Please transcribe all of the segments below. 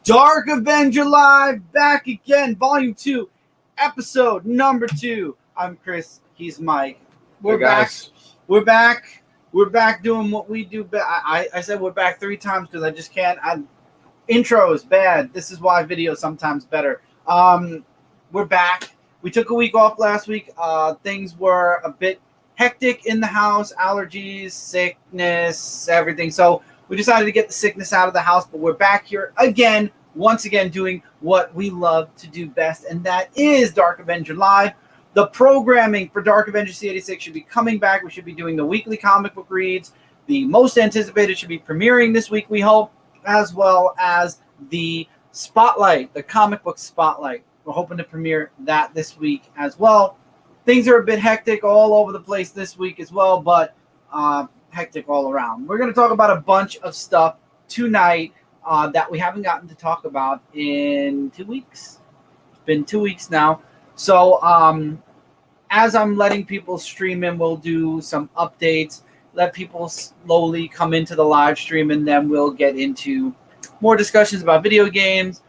Dark Avenger Live, back again, Volume 2, Episode number 2. I'm Chris, he's Mike. We're back. We're back doing what we do. I said we're back 3 times because I just can't. Intro is bad. This is why video is sometimes better. We're back. We took a week off last week. Things were a bit hectic in the house, allergies, sickness, everything. So we decided to get the sickness out of the house, but we're back here again, once again, doing what we love to do best, and that is Dark Avenger Live. The programming for Dark Avenger C86 should be coming back. We should be doing the weekly comic book reads. The most anticipated should be premiering this week, we hope, as well as the Spotlight, the comic book Spotlight. We're hoping to premiere that this week as well. Things are a bit hectic all over the place this week as well, but hectic all around. We're going to talk about a bunch of stuff tonight that we haven't gotten to talk about in 2 weeks. It's been 2 weeks now. So as I'm letting people stream in, we'll do some updates, let people slowly come into the live stream, and then we'll get into more discussions about video games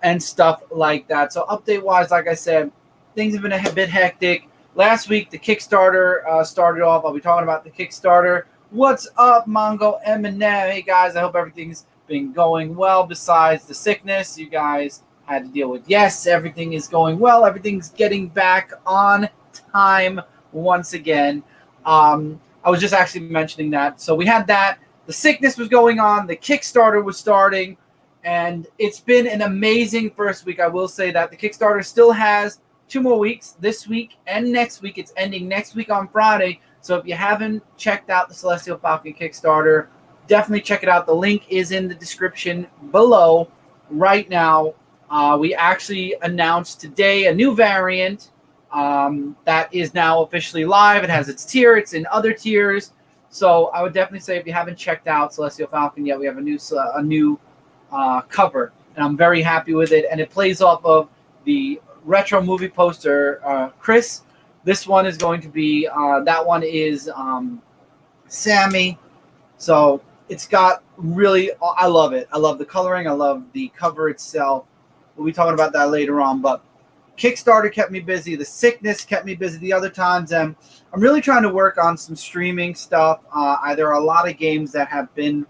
and stuff like that. So update-wise, like I said, things have been a bit hectic. Last week, the Kickstarter started off. I'll be talking about the Kickstarter. What's up, Mongo Eminem? Hey, guys, I hope everything's been going well besides the sickness you guys had to deal with. Yes, everything is going well. Everything's getting back on time once again. I was just actually mentioning that. So we had that. The sickness was going on. The Kickstarter was starting. And it's been an amazing first week. I will say that the Kickstarter still has 2 more weeks, this week and next week. It's ending next week on Friday. So if you haven't checked out the Celestial Falcon Kickstarter, definitely check it out. The link is in the description below right now. We actually announced today a new variant that is now officially live. It has its tier. It's in other tiers. So I would definitely say if you haven't checked out Celestial Falcon yet, we have a new cover. And I'm very happy with it. And it plays off of the retro movie poster, Chris. This one is going to be, that one is Sammy. So it's got really, I love it. I love the coloring. I love the cover itself. We'll be talking about that later on. But Kickstarter kept me busy. The sickness kept me busy the other times. And I'm really trying to work on some streaming stuff. There are a lot of games that have been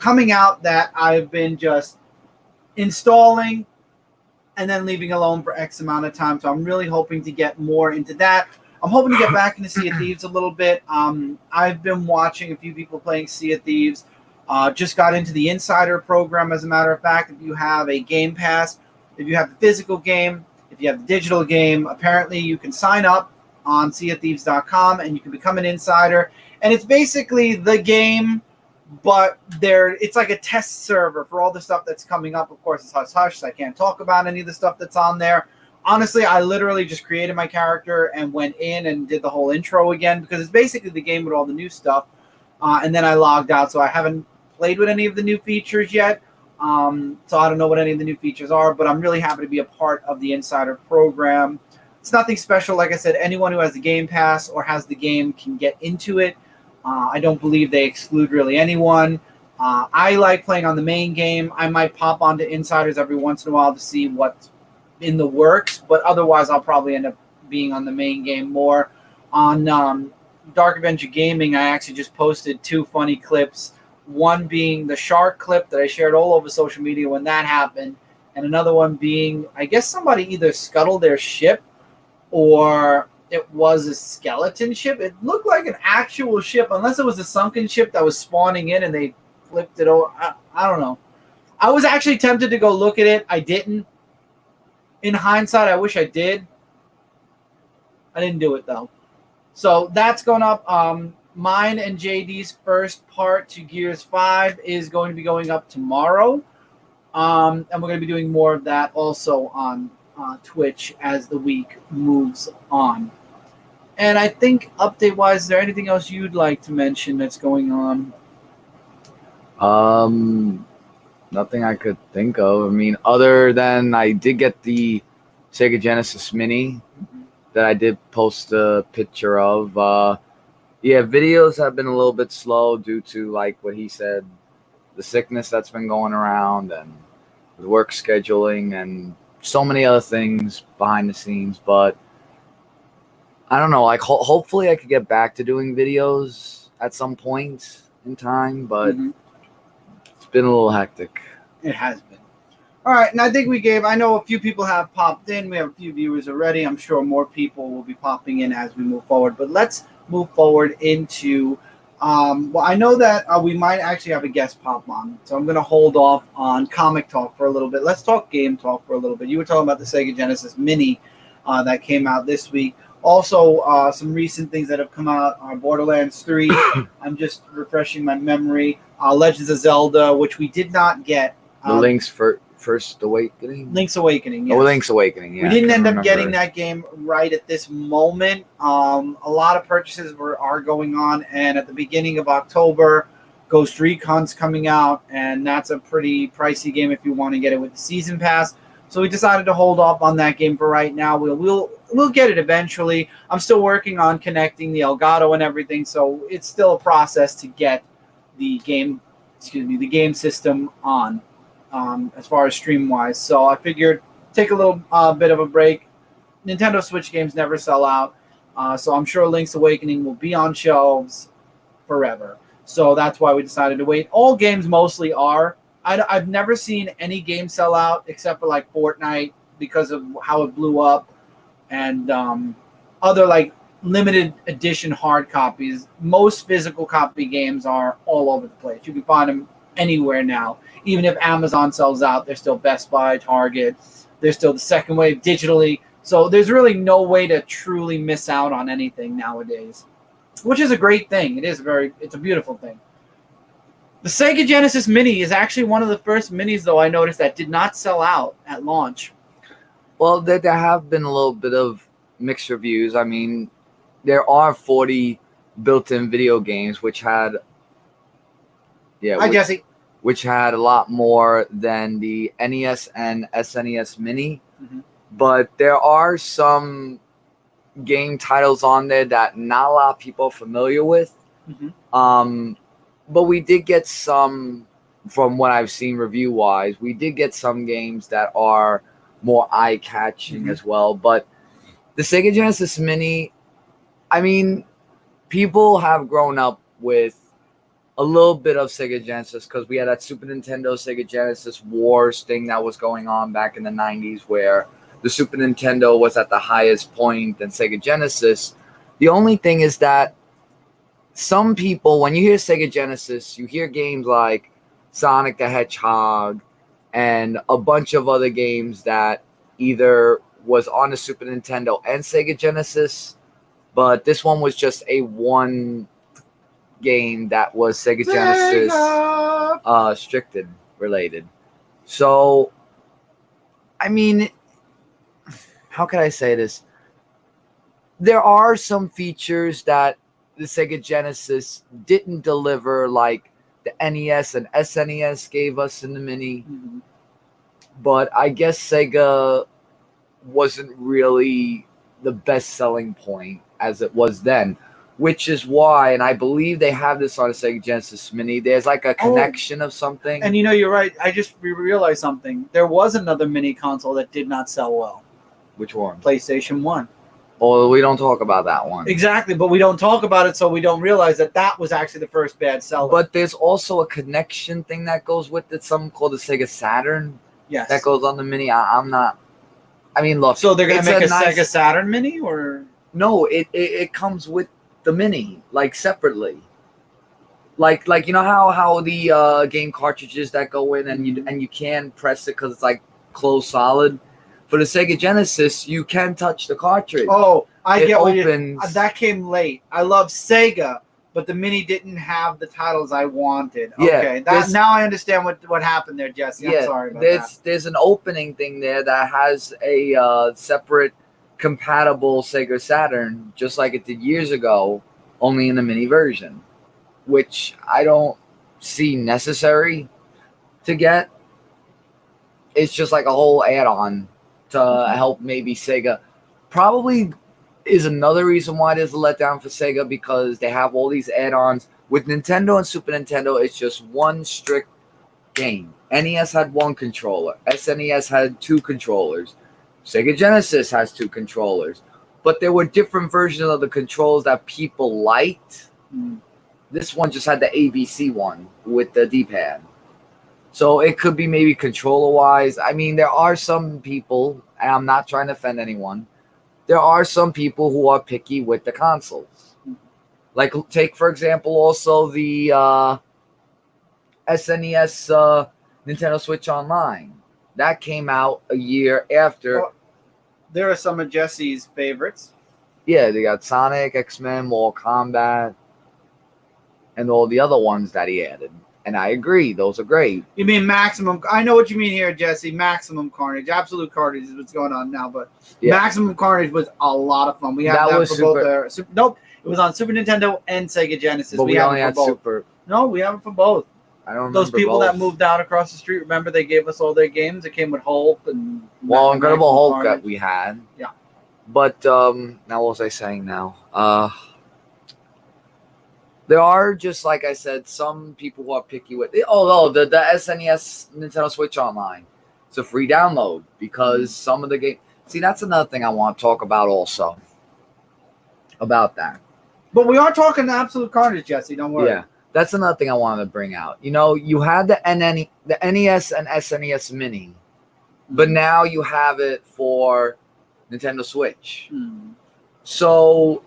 coming out that I've been just installing and then leaving alone for X amount of time. So I'm really hoping to get more into that. I'm hoping to get back into Sea of Thieves a little bit. I've been watching a few people playing Sea of Thieves. Just got into the Insider program, as a matter of fact. If you have a Game Pass, if you have the physical game, if you have the digital game, apparently you can sign up on seaofthieves.com and you can become an insider. And it's basically the game, but it's like a test server for all the stuff that's coming up. Of course, it's hush-hush, so I can't talk about any of the stuff that's on there. Honestly, I literally just created my character and went in and did the whole intro again because it's basically the game with all the new stuff. And then I logged out, so I haven't played with any of the new features yet. So I don't know what any of the new features are, but I'm really happy to be a part of the Insider program. It's nothing special. Like I said, anyone who has the Game Pass or has the game can get into it. I don't believe they exclude really anyone. I like playing on the main game. I might pop onto Insiders every once in a while to see what's in the works, but otherwise I'll probably end up being on the main game more. On Dark Avenger Gaming, I actually just posted 2 funny clips. One being the shark clip that I shared all over social media when that happened, and another one being, I guess somebody either scuttled their ship or it was a skeleton ship. It looked like an actual ship, unless it was a sunken ship that was spawning in and they flipped it over. I don't know. I was actually tempted to go look at it. I didn't. In hindsight, I wish I did. I didn't do it, though. So that's going up. Mine and JD's first part to Gears 5 is going to be going up tomorrow. And we're going to be doing more of that also on Twitch as the week moves on. And I think update-wise, is there anything else you'd like to mention that's going on? Nothing I could think of. I mean, other than I did get the Sega Genesis Mini that I did post a picture of. Yeah, videos have been a little bit slow due to, like what he said, the sickness that's been going around and with work scheduling and so many other things behind the scenes. But I don't know, like hopefully I could get back to doing videos at some point in time, but it's been a little hectic. It has been. All right, and I think I know a few people have popped in. We have a few viewers already. I'm sure more people will be popping in as we move forward. But let's move forward into, well, I know that we might actually have a guest pop on. So I'm going to hold off on comic talk for a little bit. Let's talk game talk for a little bit. You were talking about the Sega Genesis Mini that came out this week. Also, some recent things that have come out are Borderlands 3. I'm just refreshing my memory. Legends of Zelda, which we did not get. The Link's First Awakening? Link's Awakening, yes. Oh, Link's Awakening, yeah. We didn't end up getting that game right at this moment. A lot of purchases are going on, and at the beginning of October, Ghost Recon's coming out, and that's a pretty pricey game if you want to get it with the Season Pass. So we decided to hold off on that game for right now. We'll get it eventually. I'm still working on connecting the Elgato and everything, so it's still a process to get the game system on, as far as stream wise. So I figured take a little bit of a break. Nintendo Switch games never sell out, so I'm sure Link's Awakening will be on shelves forever. So that's why we decided to wait. All games mostly are. I've never seen any game sell out except for like Fortnite because of how it blew up, and other like limited edition hard copies. Most physical copy games are all over the place. You can find them anywhere now. Even if Amazon sells out, they're still Best Buy, Target. They're still the second wave digitally. So there's really no way to truly miss out on anything nowadays, which is a great thing. It's a beautiful thing. The Sega Genesis Mini is actually one of the first minis, though, I noticed that did not sell out at launch. Well, there have been a little bit of mixed reviews. I mean, there are 40 built-in video games, which had... Hi, Jesse. Which had a lot more than the NES and SNES Mini. Mm-hmm. But there are some game titles on there that not a lot of people are familiar with. Mm-hmm. But we did get some, from what I've seen review-wise, we did get some games that are more eye-catching as well. But the Sega Genesis Mini, I mean, people have grown up with a little bit of Sega Genesis because we had that Super Nintendo Sega Genesis Wars thing that was going on back in the 90s where the Super Nintendo was at the highest point than Sega Genesis. The only thing is that some people, when you hear Sega Genesis, you hear games like Sonic the Hedgehog and a bunch of other games that either was on the Super Nintendo and Sega Genesis, but this one was just a one game that was Sega Genesis restricted related. So, I mean, how can I say this? There are some features that the Sega Genesis didn't deliver, like the NES and SNES gave us in the Mini. Mm-hmm. But I guess Sega wasn't really the best selling point as it was then, which is why, and I believe they have this on a Sega Genesis Mini, there's like a connection of something. And you know, you're right. I just realized something. There was another mini console that did not sell well. Which one? PlayStation 1. Oh, we don't talk about that one. Exactly, but we don't talk about it, so we don't realize that was actually the first bad seller. But there's also a connection thing that goes with it, something called the Sega Saturn. Yes. That goes on the Mini. I'm not... I mean, look... So they're going to make a Sega Saturn Mini, or...? No, it comes with the Mini, like, separately. Like you know how the game cartridges that go in and you can press it because it's, like, closed solid? For the Sega Genesis, you can touch the cartridge. Oh, I get what that came late. I love Sega, but the Mini didn't have the titles I wanted. Okay, now I understand what happened there, Jesse. I'm sorry about that. There's an opening thing there that has a separate compatible Sega Saturn, just like it did years ago, only in the Mini version, which I don't see necessary to get. It's just like a whole add-on to help maybe Sega. Probably is another reason why there's a letdown for Sega, because they have all these add-ons. With Nintendo and Super Nintendo, it's just one strict game. NES had one controller. SNES had two controllers. Sega Genesis has two controllers. But there were different versions of the controls that people liked. This one just had the ABC one with the D-pad. So it could be maybe controller-wise. I mean, there are some people, and I'm not trying to offend anyone, there are some people who are picky with the consoles. Like, take, for example, also the SNES Nintendo Switch Online. That came out a year after. Well, there are some of Jesse's favorites. Yeah, they got Sonic, X-Men, Mortal Kombat, and all the other ones that he added. And I agree, those are great. You mean Maximum? I know what you mean here, Jesse. Maximum Carnage, Absolute Carnage is what's going on now, but Maximum Carnage was a lot of fun. We had that for both. Nope, it was on Super Nintendo and Sega Genesis. But we only had both. Super. No, we have it for both. I don't remember those people both. that moved out across the street. Remember, they gave us all their games. It came with Hulk and Incredible Hulk Carnage. That we had. Yeah. But now, what was I saying now? There are, just like I said, some people who are picky with it. The SNES Nintendo Switch Online. It's a free download because some of the games. See, that's another thing I want to talk about also. About that. But we are talking Absolute Carnage, Jesse. Don't worry. Yeah, that's another thing I wanted to bring out. You know, you had the NES and SNES Mini, but now you have it for Nintendo Switch. So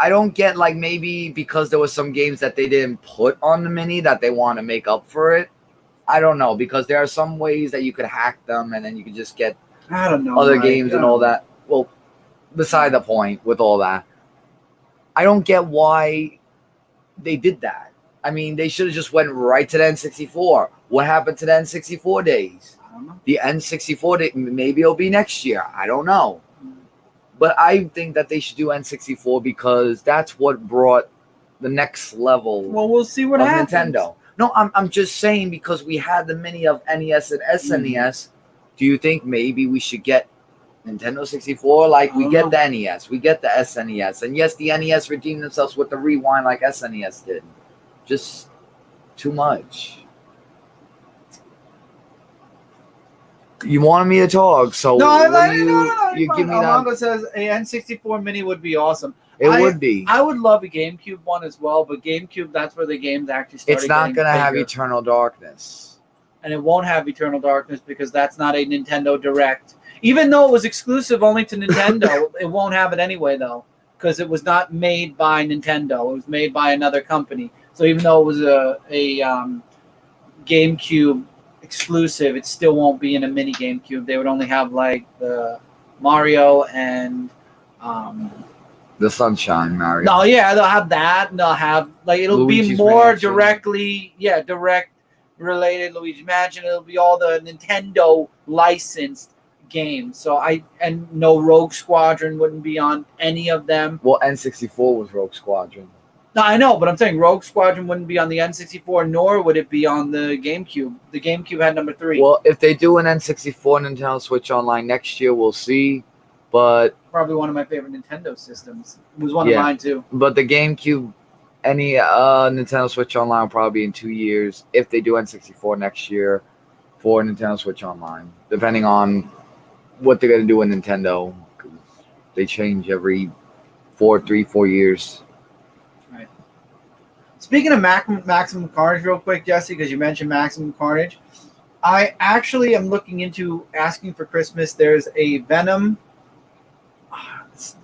I don't get, like, maybe because there was some games that they didn't put on the Mini that they want to make up for it. I don't know, because there are some ways that you could hack them and then you could just get other games and all that. Well, beside the point with all that, I don't get why they did that. I mean, they should have just went right to the N64. What happened to the N64 days? I don't know. The N64 day, maybe it'll be next year. I don't know. But I think that they should do N64 because that's what brought the next level. Well, we'll see what happens. Nintendo. No, I'm just saying because we had the Mini of NES and SNES. Do you think maybe we should get Nintendo 64? Like, we get the NES, we get the SNES, and yes, the NES redeemed themselves with the rewind like SNES did. Just too much. You wanted me to talk, so no. You give me that. Alongo says a N64 Mini would be awesome. It would be. I would love a GameCube one as well, but GameCube, that's where the games actually started. It's not going to have Eternal Darkness. And it won't have Eternal Darkness because that's not a Nintendo Direct. Even though it was exclusive only to Nintendo, it won't have it anyway, though, because it was not made by Nintendo. It was made by another company. So even though it was a GameCube exclusive, it still won't be in a mini GameCube. They would only have, like, the Mario and the Sunshine Mario. No, yeah, they'll have that. And they'll have, like, it'll Luigi's be more Mansion. direct related Luigi's Mansion. It'll be all the Nintendo licensed games. So and no Rogue Squadron wouldn't be on any of them. Well, N64 was Rogue Squadron. No, I know, but I'm saying Rogue Squadron wouldn't be on the N64, nor would it be on the GameCube. The GameCube had number 3. Well, if they do an N64 Nintendo Switch Online next year, we'll see. But probably one of my favorite Nintendo systems. It was one of mine too. But the GameCube, any Nintendo Switch Online will probably be in 2 years. If they do N64 next year for Nintendo Switch Online, depending on what they're gonna do with Nintendo, 'cause they change every 4 years. Right. Speaking of Maximum Carnage, real quick, Jesse, because you mentioned Maximum Carnage, I actually am looking into asking for Christmas. There's a Venom.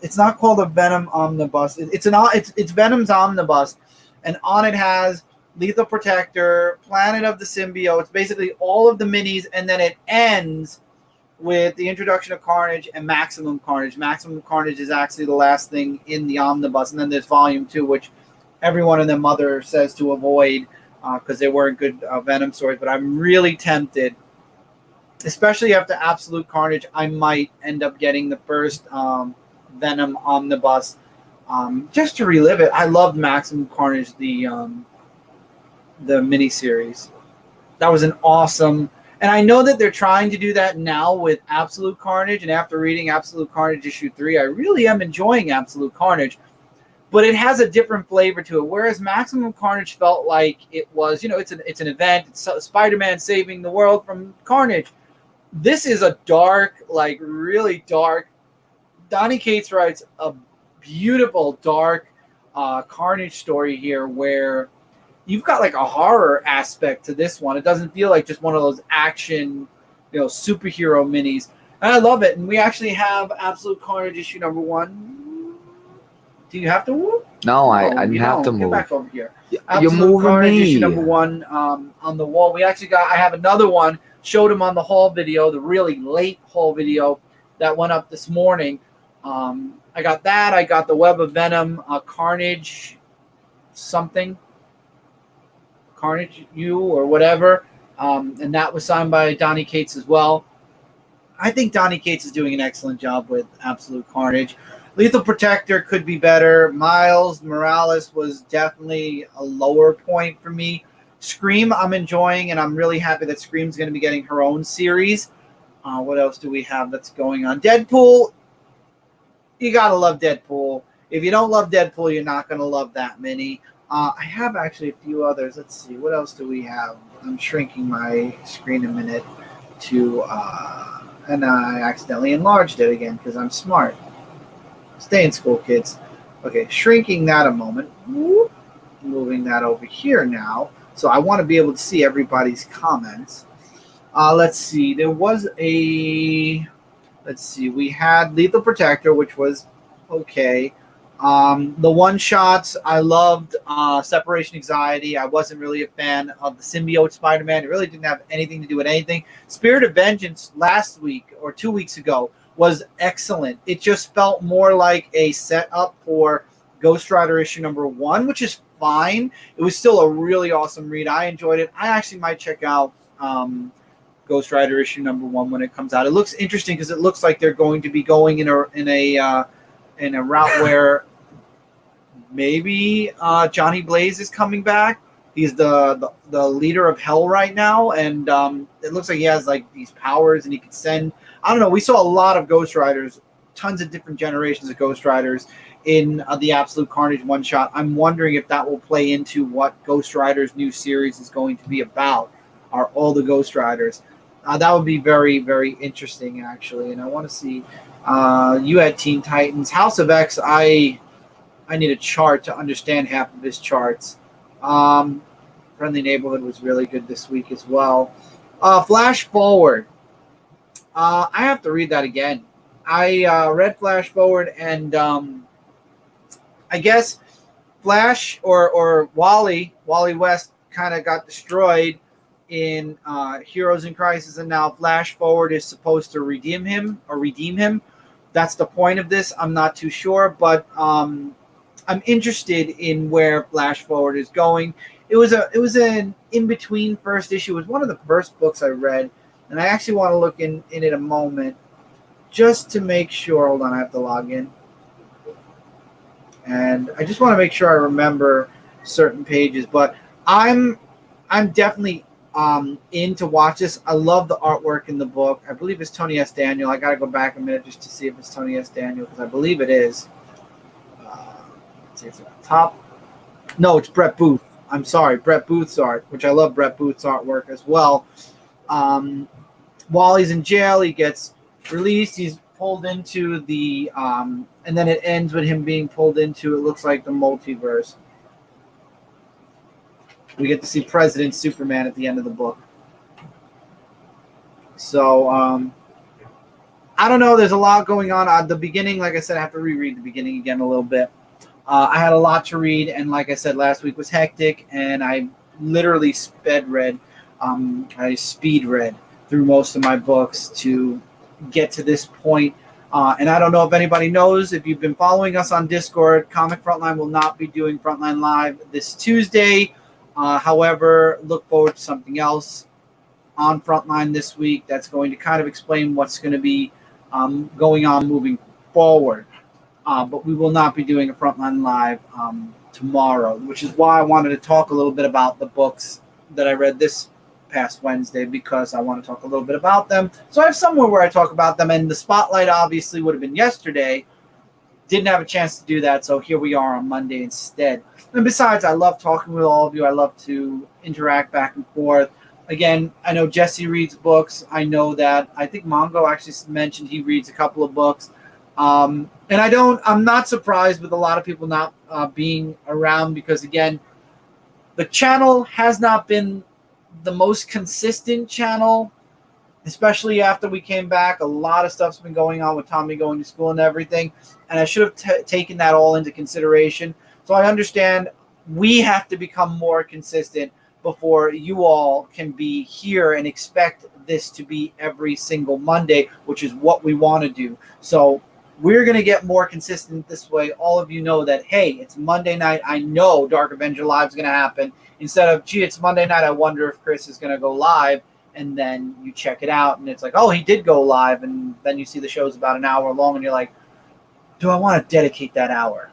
It's not called a Venom Omnibus. It's Venom's Omnibus, and on it has Lethal Protector, Planet of the Symbiote. It's basically all of the minis, and then it ends with the introduction of Carnage and Maximum Carnage. Maximum Carnage is actually the last thing in the omnibus, and then there's Volume 2, which everyone and their mother says to avoid because they weren't good Venom stories. But I'm really tempted, especially after Absolute Carnage. I might end up getting the first Venom Omnibus just to relive it. I loved Maximum Carnage, the miniseries. That was an awesome. And I know that they're trying to do that now with Absolute Carnage. And after reading Absolute Carnage issue 3, I really am enjoying Absolute Carnage. but it has a different flavor to it. Whereas Maximum Carnage felt like it was, it's an event. It's Spider-Man saving the world from Carnage. This is a dark, like really dark. Donny Cates writes a beautiful dark Carnage story here where you've got like a horror aspect to this one. It doesn't feel like just one of those action, superhero minis. And I love it. And we actually have Absolute Carnage issue number 1. Do you have to move? No, I didn't have to move. Get back over here. You're moving Carnage me. issue number 1 on the wall. I have another one. Showed him on the haul video, the really late haul video that went up this morning. I got that. I got the Web of Venom, Carnage something. Carnage U or whatever. And that was signed by Donny Cates as well. I think Donny Cates is doing an excellent job with Absolute Carnage. Lethal Protector could be better. Miles Morales was definitely a lower point for me. Scream I'm enjoying, and I'm really happy that Scream's going to be getting her own series. What else do we have that's going on? Deadpool. You got to love Deadpool. If you don't love Deadpool, you're not going to love that many. I have actually a few others. Let's see. What else do we have? I'm shrinking my screen a minute to... and I accidentally enlarged it again because I'm smart. Stay in school, kids. Okay, shrinking that a moment. Whoop. Moving that over here now. So I want to be able to see everybody's comments. Let's see. There was a... Let's see. We had Lethal Protector, which was okay. The one-shots, I loved Separation Anxiety. I wasn't really a fan of the Symbiote Spider-Man. It really didn't have anything to do with anything. Spirit of Vengeance last week or 2 weeks ago was excellent. It just felt more like a setup for Ghost Rider issue number 1, which is fine. It was still a really awesome read. I enjoyed it. I actually might check out Ghost Rider issue number 1 when it comes out. It looks interesting because it looks like they're going to be going in a route where maybe Johnny Blaze is coming back. He's the leader of Hell right now, and it looks like he has like these powers, and he can send. I don't know. We saw a lot of Ghost Riders, tons of different generations of Ghost Riders in the Absolute Carnage one shot. I'm wondering if that will play into what Ghost Rider's new series is going to be about. Are all the Ghost Riders? That would be very, very interesting, actually. And I want to see you had Teen Titans, House of X. I need a chart to understand half of his charts. Friendly Neighborhood was really good this week as well. Flash Forward. I have to read that again. I read Flash Forward, and I guess Flash or Wally West kind of got destroyed in Heroes in Crisis, and now Flash Forward is supposed to redeem him. That's the point of this. I'm not too sure, but I'm interested in where Flash Forward is going. It was an in-between first issue. It was one of the first books I read, and I actually want to look in it a moment just to make sure. Hold on, I have to log in. And I just want to make sure I remember certain pages, but I'm definitely in to watch this. I love the artwork in the book. I believe it's Tony S. Daniel. I got to go back a minute just to see if it's Tony S. Daniel, because I believe it is. Let's see if it's at the top. No, it's Brett Booth. I'm sorry, Brett Booth's art, which I love Brett Booth's artwork as well. While he's in jail, he gets released. He's pulled into the, and then it ends with him being pulled into, it looks like, the multiverse. We get to see President Superman at the end of the book. So, I don't know. There's a lot going on. At the beginning, like I said, I have to reread the beginning again a little bit. I had a lot to read, and like I said, last week was hectic, and I literally I speed read through most of my books to get to this point. And I don't know if anybody knows, if you've been following us on Discord, Comic Frontline will not be doing Frontline Live this Tuesday. However, look forward to something else on Frontline this week that's going to kind of explain what's going to be going on moving forward. But we will not be doing a Frontline Live tomorrow, which is why I wanted to talk a little bit about the books that I read this past Wednesday, because I want to talk a little bit about them. So I have somewhere where I talk about them, and the spotlight obviously would have been yesterday didn't have a chance to do that, so here we are on Monday instead. And besides, I love talking with all of you. I love to interact back and forth. Again, I know Jesse reads books. I know that I think Mongo actually mentioned he reads a couple of books. And I'm not surprised with a lot of people not being around because, again, the channel has not been the most consistent channel, especially after we came back. A lot of stuff's been going on with Tommy going to school and everything, and I should have taken that all into consideration. So I understand we have to become more consistent before you all can be here and expect this to be every single Monday, which is what we want to do. So we're going to get more consistent this way. All of you know that, hey, it's Monday night. I know Dark Avenger Live is going to happen. Instead of, gee, it's Monday night. I wonder if Chris is going to go live. And then you check it out, and it's like, oh, he did go live. And then you see the show's about an hour long, and you're like, do I want to dedicate that hour?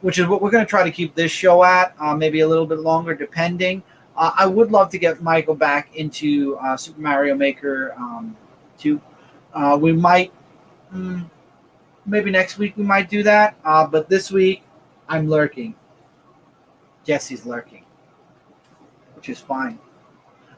Which is what we're going to try to keep this show at, maybe a little bit longer, depending. I would love to get Michael back into Super Mario Maker 2. We might, maybe next week we might do that. But this week, I'm lurking. Jesse's lurking, which is fine.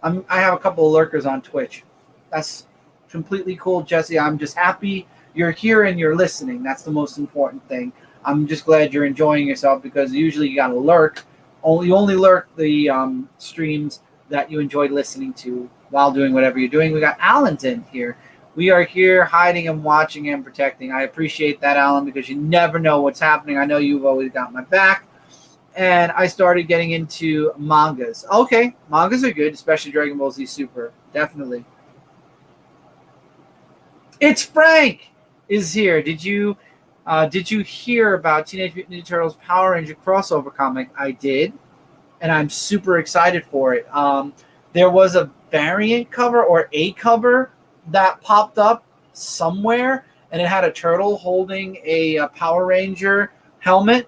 I have a couple of lurkers on Twitch. That's completely cool, Jesse. I'm just happy you're here and you're listening. That's the most important thing. I'm just glad you're enjoying yourself because usually you got to lurk. You only lurk the streams that you enjoy listening to while doing whatever you're doing. We got Alan's in here. We are here hiding and watching and protecting. I appreciate that, Alan, because you never know what's happening. I know you've always got my back. And I started getting into mangas. Okay, mangas are good, especially Dragon Ball Z Super. Definitely. It's Frank is here. Did you hear about Teenage Mutant Ninja Turtles Power Ranger crossover comic? I did, and I'm super excited for it. There was a variant cover or a cover that popped up somewhere, and it had a turtle holding a Power Ranger helmet.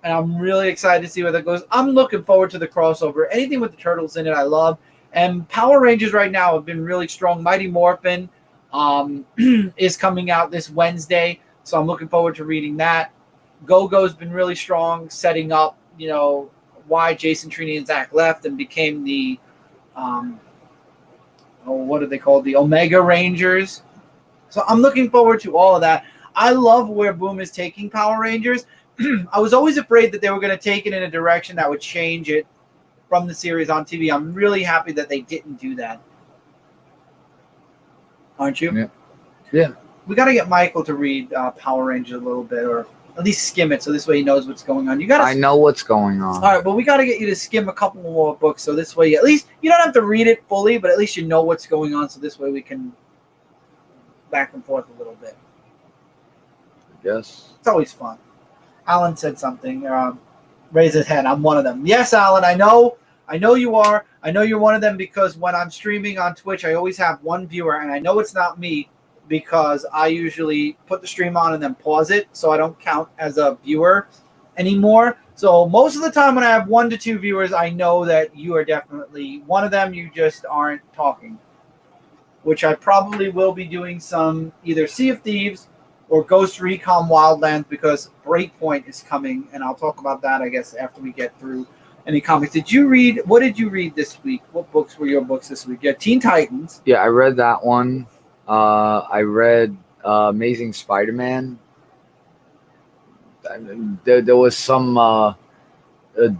And I'm really excited to see where that goes. I'm looking forward to the crossover. Anything with the turtles in it, I love. And Power Rangers right now have been really strong. Mighty Morphin is coming out this Wednesday, so I'm looking forward to reading that. Go-Go's been really strong, setting up, why Jason, Trini, and Zach left and became the, what are they called? The Omega Rangers. So I'm looking forward to all of that. I love where Boom is taking Power Rangers. I was always afraid that they were going to take it in a direction that would change it from the series on TV. I'm really happy that they didn't do that. Aren't you? Yeah. We got to get Michael to read Power Rangers a little bit, or at least skim it, so this way he knows what's going on. I know what's going on. All right, well, we got to get you to skim a couple more books, so this way at least you don't have to read it fully, but at least you know what's going on, so this way we can back and forth a little bit. I guess. It's always fun. Alan said something. Raise his hand. I'm one of them. Yes, Alan, I know you are. I know you're one of them because when I'm streaming on Twitch, I always have one viewer, and I know it's not me because I usually put the stream on and then pause it, so I don't count as a viewer anymore. So most of the time when I have 1 to 2 viewers, I know that you are definitely one of them. You just aren't talking, which I probably will be doing some either Sea of Thieves or Ghost Recon Wildlands because Breakpoint is coming, and I'll talk about that, I guess, after we get through any comics. What did you read this week? What books were your books this week? Yeah, Teen Titans. Yeah, I read that one. I read Amazing Spider-Man. There was some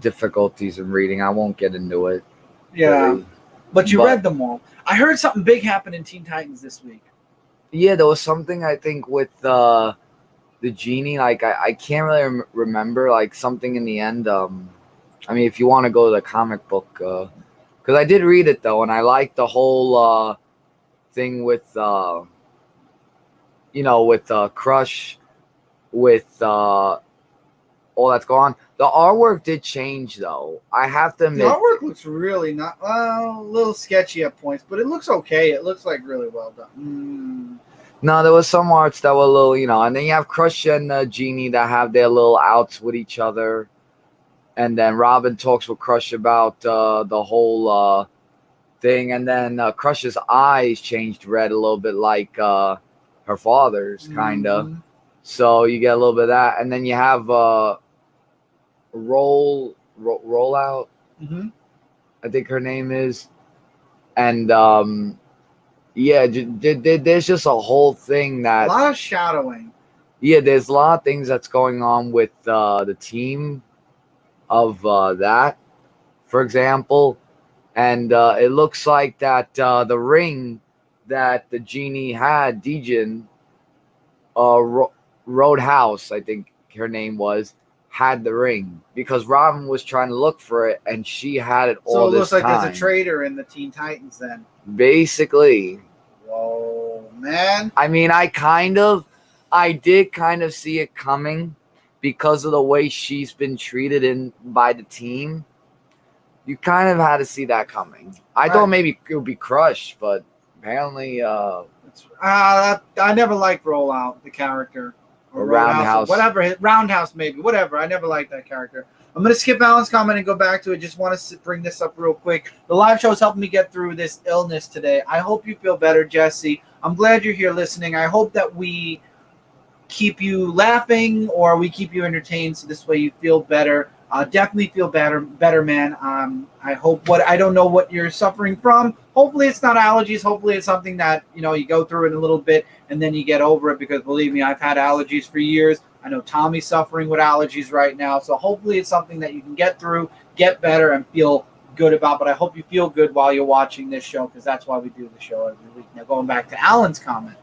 difficulties in reading. I won't get into it. Yeah, really. But you read them all. I heard something big happened in Teen Titans this week. Yeah, there was something, I think, with the genie. Like, I can't really remember, like, something in the end. I mean, if you want to go to the comic book, because I did read it, though, and I liked the whole thing with, with Crush, with all that's going on. The artwork did change, though. I have to admit. The artwork looks really not, a little sketchy at points, but it looks okay. It looks like really well done. No, there was some arts that were a little, and then you have Crush and Genie that have their little outs with each other. And then Robin talks with Crush about the whole thing. And then Crush's eyes changed red a little bit like her father's, kind of. So you get a little bit of that, and then you have rollout. Mm-hmm. I think her name is, and yeah, there's just a whole thing that A lot of shadowing. Yeah, there's a lot of things that's going on with the team of that, for example, and it looks like that the ring that the genie had, Dejin, Roadhouse, I think her name was, had the ring because Robin was trying to look for it, and she had it all So it this looks like time. there's a traitor in the Teen Titans then. Basically. Whoa, man. I mean, I did kind of see it coming because of the way she's been treated by the team. You kind of had to see that coming. I thought maybe it would be crushed, but apparently I never liked Rollout, the character. Or Roundhouse. Whatever. Roundhouse, maybe. Whatever. I never liked that character. I'm going to skip Alan's comment and go back to it. Just want to bring this up real quick. The live show is helping me get through this illness today. I hope you feel better, Jesse. I'm glad you're here listening. I hope that we keep you laughing or we keep you entertained so this way you feel better. Definitely feel better, man. I hope I don't know what you're suffering from. Hopefully it's not allergies. Hopefully it's something that, you go through it a little bit and then you get over it, because believe me, I've had allergies for years. I know Tommy's suffering with allergies right now. So hopefully it's something that you can get through, get better, and feel good about. But I hope you feel good while you're watching this show, because that's why we do the show every week. Now, going back to Alan's comment,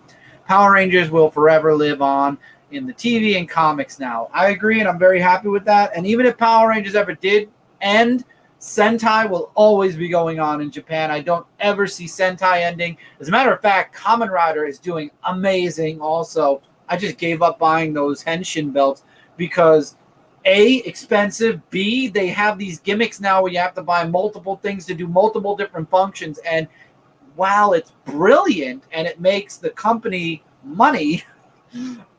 Power Rangers will forever live on in the TV and comics now. I agree, and I'm very happy with that. And even if Power Rangers ever did end, Sentai will always be going on in Japan. I don't ever see Sentai ending. As a matter of fact, Kamen Rider is doing amazing also. I just gave up buying those Henshin belts because A, expensive, B, they have these gimmicks now where you have to buy multiple things to do multiple different functions. And while it's brilliant and it makes the company money,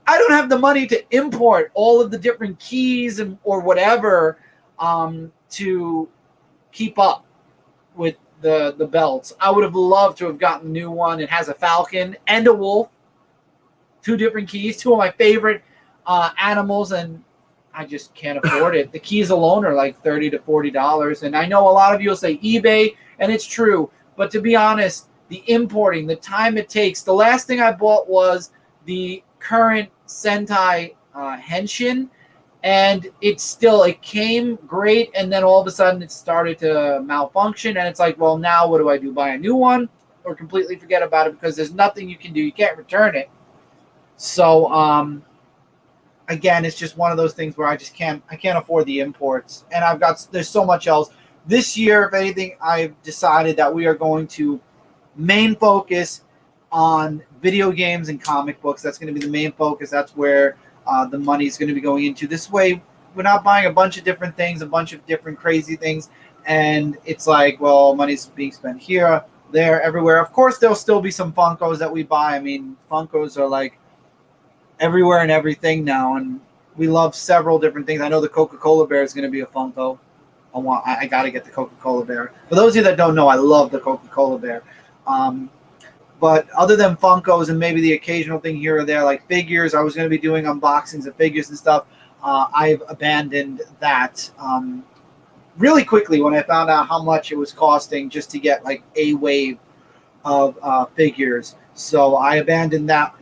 I don't have the money to import all of the different keys or whatever to keep up with the belts. I would have loved to have gotten the new one. It has a falcon and a wolf, 2 different keys, 2 of my favorite animals, and I just can't afford it. The keys alone are like $30 to $40, and I know a lot of you will say eBay, and it's true. But to be honest, the importing, the time it takes. The last thing I bought was the current Sentai Henshin, and it came great, and then all of a sudden it started to malfunction, and it's like, well, now what do I do? Buy a new one or completely forget about it, because there's nothing you can do. You can't return it. So again, it's just one of those things where I can't afford the imports, and there's so much else. This year, if anything, I've decided that we are going to main focus on video games and comic books. That's going to be the main focus. That's where the money is going to be going into. This way, we're not buying a bunch of different things, a bunch of different crazy things, and it's like, well, money's being spent here, there, everywhere. Of course, there'll still be some Funkos that we buy. I mean, Funkos are like everywhere and everything now, and we love several different things. I know the Coca-Cola bear is going to be a Funko. I got to get the Coca-Cola bear. For those of you that don't know, I love the Coca-Cola bear. But other than Funkos and maybe the occasional thing here or there, like figures, I was going to be doing unboxings of figures and stuff. I've abandoned that really quickly when I found out how much it was costing just to get like a wave of figures. So I abandoned that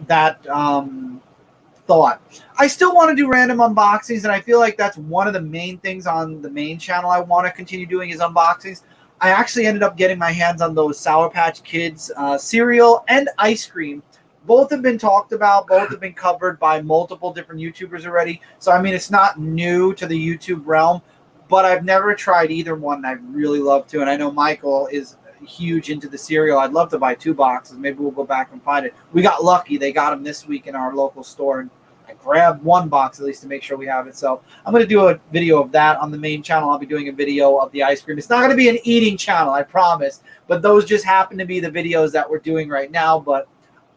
thought. I still want to do random unboxings, and I feel like that's one of the main things on the main channel I want to continue doing is unboxings. I actually ended up getting my hands on those Sour Patch Kids cereal and ice cream. Both have been talked about. Both have been covered by multiple different YouTubers already. So, I mean, it's not new to the YouTube realm, but I've never tried either one, and I'd really love to. And I know Michael is huge into the cereal. I'd love to buy 2 boxes. Maybe we'll go back and find it. We got lucky. They got them this week in our local store, and I grabbed 1 box at least to make sure we have it. So I'm going to do a video of that on the main channel. I'll be doing a video of the ice cream. It's not going to be an eating channel, I promise. But those just happen to be the videos that we're doing right now. But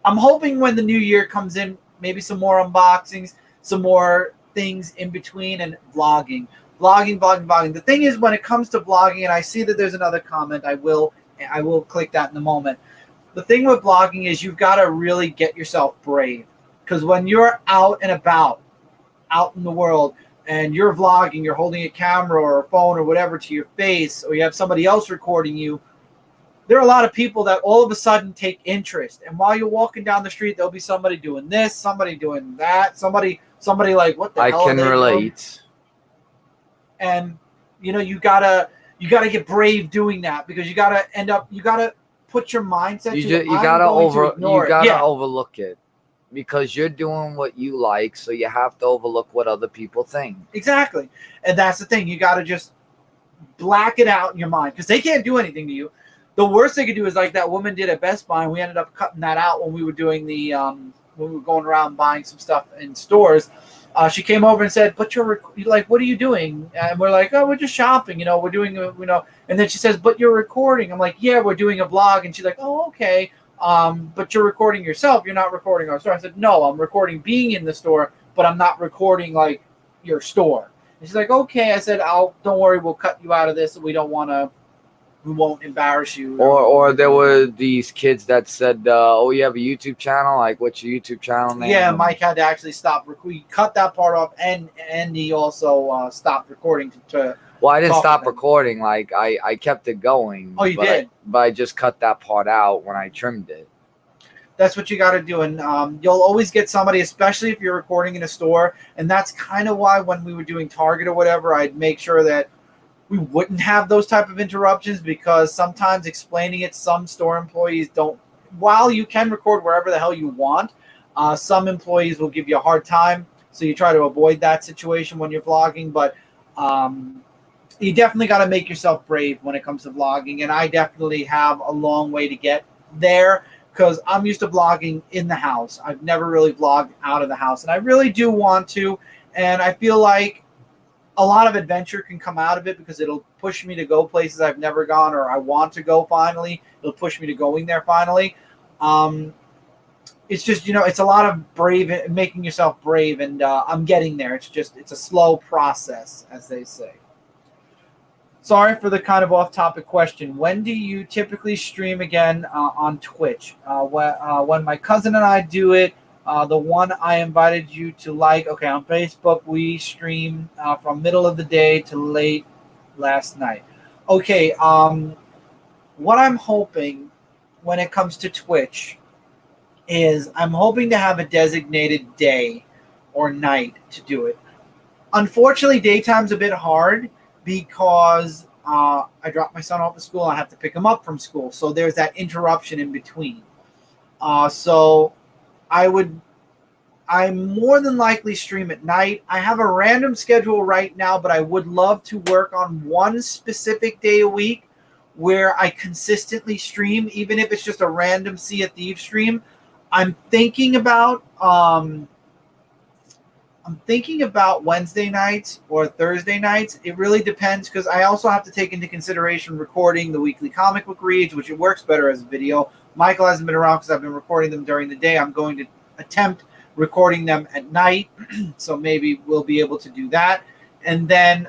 I'm hoping when the new year comes in, maybe some more unboxings, some more things in between, and vlogging. Vlogging. The thing is, when it comes to vlogging, and I see that there's another comment, I will click that in a moment. The thing with vlogging is you've got to really get yourself brave. Because when you're out and about, out in the world, and you're vlogging, you're holding a camera or a phone or whatever to your face, or you have somebody else recording you, there are a lot of people that all of a sudden take interest. And while you're walking down the street, there'll be somebody doing this, somebody doing that, somebody like, what the hell? I can relate. And you gotta get brave doing that, because you gotta put your mindset. You gotta overlook it, because you're doing what you like, so you have to overlook what other people think. Exactly. And that's the thing. You gotta just black it out in your mind, because they can't do anything to you. The worst they could do is like that woman did at Best Buy, and we ended up cutting that out when we were doing when we were going around buying some stuff in stores. She came over and said, "But you're like, what are you doing?" And we're like, "Oh, we're just shopping. We're doing, And then she says, "But you're recording." I'm like, "Yeah, we're doing a vlog." And she's like, "Oh, okay. But you're recording yourself. You're not recording our store." I said, "No, I'm recording being in the store, but I'm not recording like your store." And she's like, "Okay." I said, "Don't worry. We'll cut you out of this. We won't embarrass you." Or there were these kids that said, "Oh, you have a YouTube channel? Like, what's your YouTube channel name?" Yeah, Mike had to actually stop. We cut that part off, and he also stopped recording to. Well, I didn't stop recording. Like, I kept it going. Oh, you did? But I just cut that part out when I trimmed it. That's what you got to do, and you'll always get somebody, especially if you're recording in a store. And that's kind of why when we were doing Target or whatever, I'd make sure that we wouldn't have those type of interruptions, because sometimes explaining it, some store employees don't. While you can record wherever the hell you want, some employees will give you a hard time. So you try to avoid that situation when you're vlogging. But you definitely got to make yourself brave when it comes to vlogging. And I definitely have a long way to get there, because I'm used to vlogging in the house. I've never really vlogged out of the house, and I really do want to. And I feel like a lot of adventure can come out of it, because it'll push me to go places I've never gone, or I want to go finally. It'll push me to going there finally. It's just, it's a lot of making yourself brave, and I'm getting there. It's a slow process, as they say. Sorry for the kind of off-topic question. When do you typically stream again on Twitch? When my cousin and I do it, the one I invited you to okay, on Facebook, we stream from middle of the day to late last night. Okay, what I'm hoping when it comes to Twitch is I'm hoping to have a designated day or night to do it. Unfortunately, daytime's a bit hard, because I drop my son off at school. I have to pick him up from school. So there's that interruption in between. So I more than likely stream at night. I have a random schedule right now, but I would love to work on one specific day a week where I consistently stream, even if it's just a random Sea of Thieves stream. I'm thinking about Wednesday nights or Thursday nights. It really depends, because I also have to take into consideration recording the weekly comic book reads, which it works better as a video. Michael hasn't been around because I've been recording them during the day. I'm going to attempt recording them at night, so maybe we'll be able to do that. And then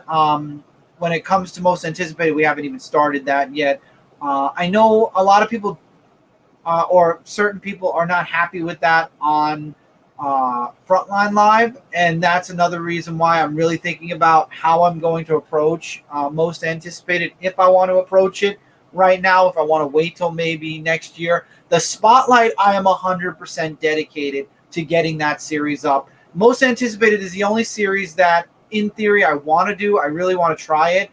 when it comes to most anticipated, we haven't even started that yet. I know a lot of people or certain people are not happy with that on Frontline Live, and that's another reason why I'm really thinking about how I'm going to approach most anticipated, if I want to approach it right now, if I want to wait till maybe next year. The Spotlight, I am 100% dedicated to getting that series up. Most anticipated is the only series that, in theory, I want to do. I really want to try it.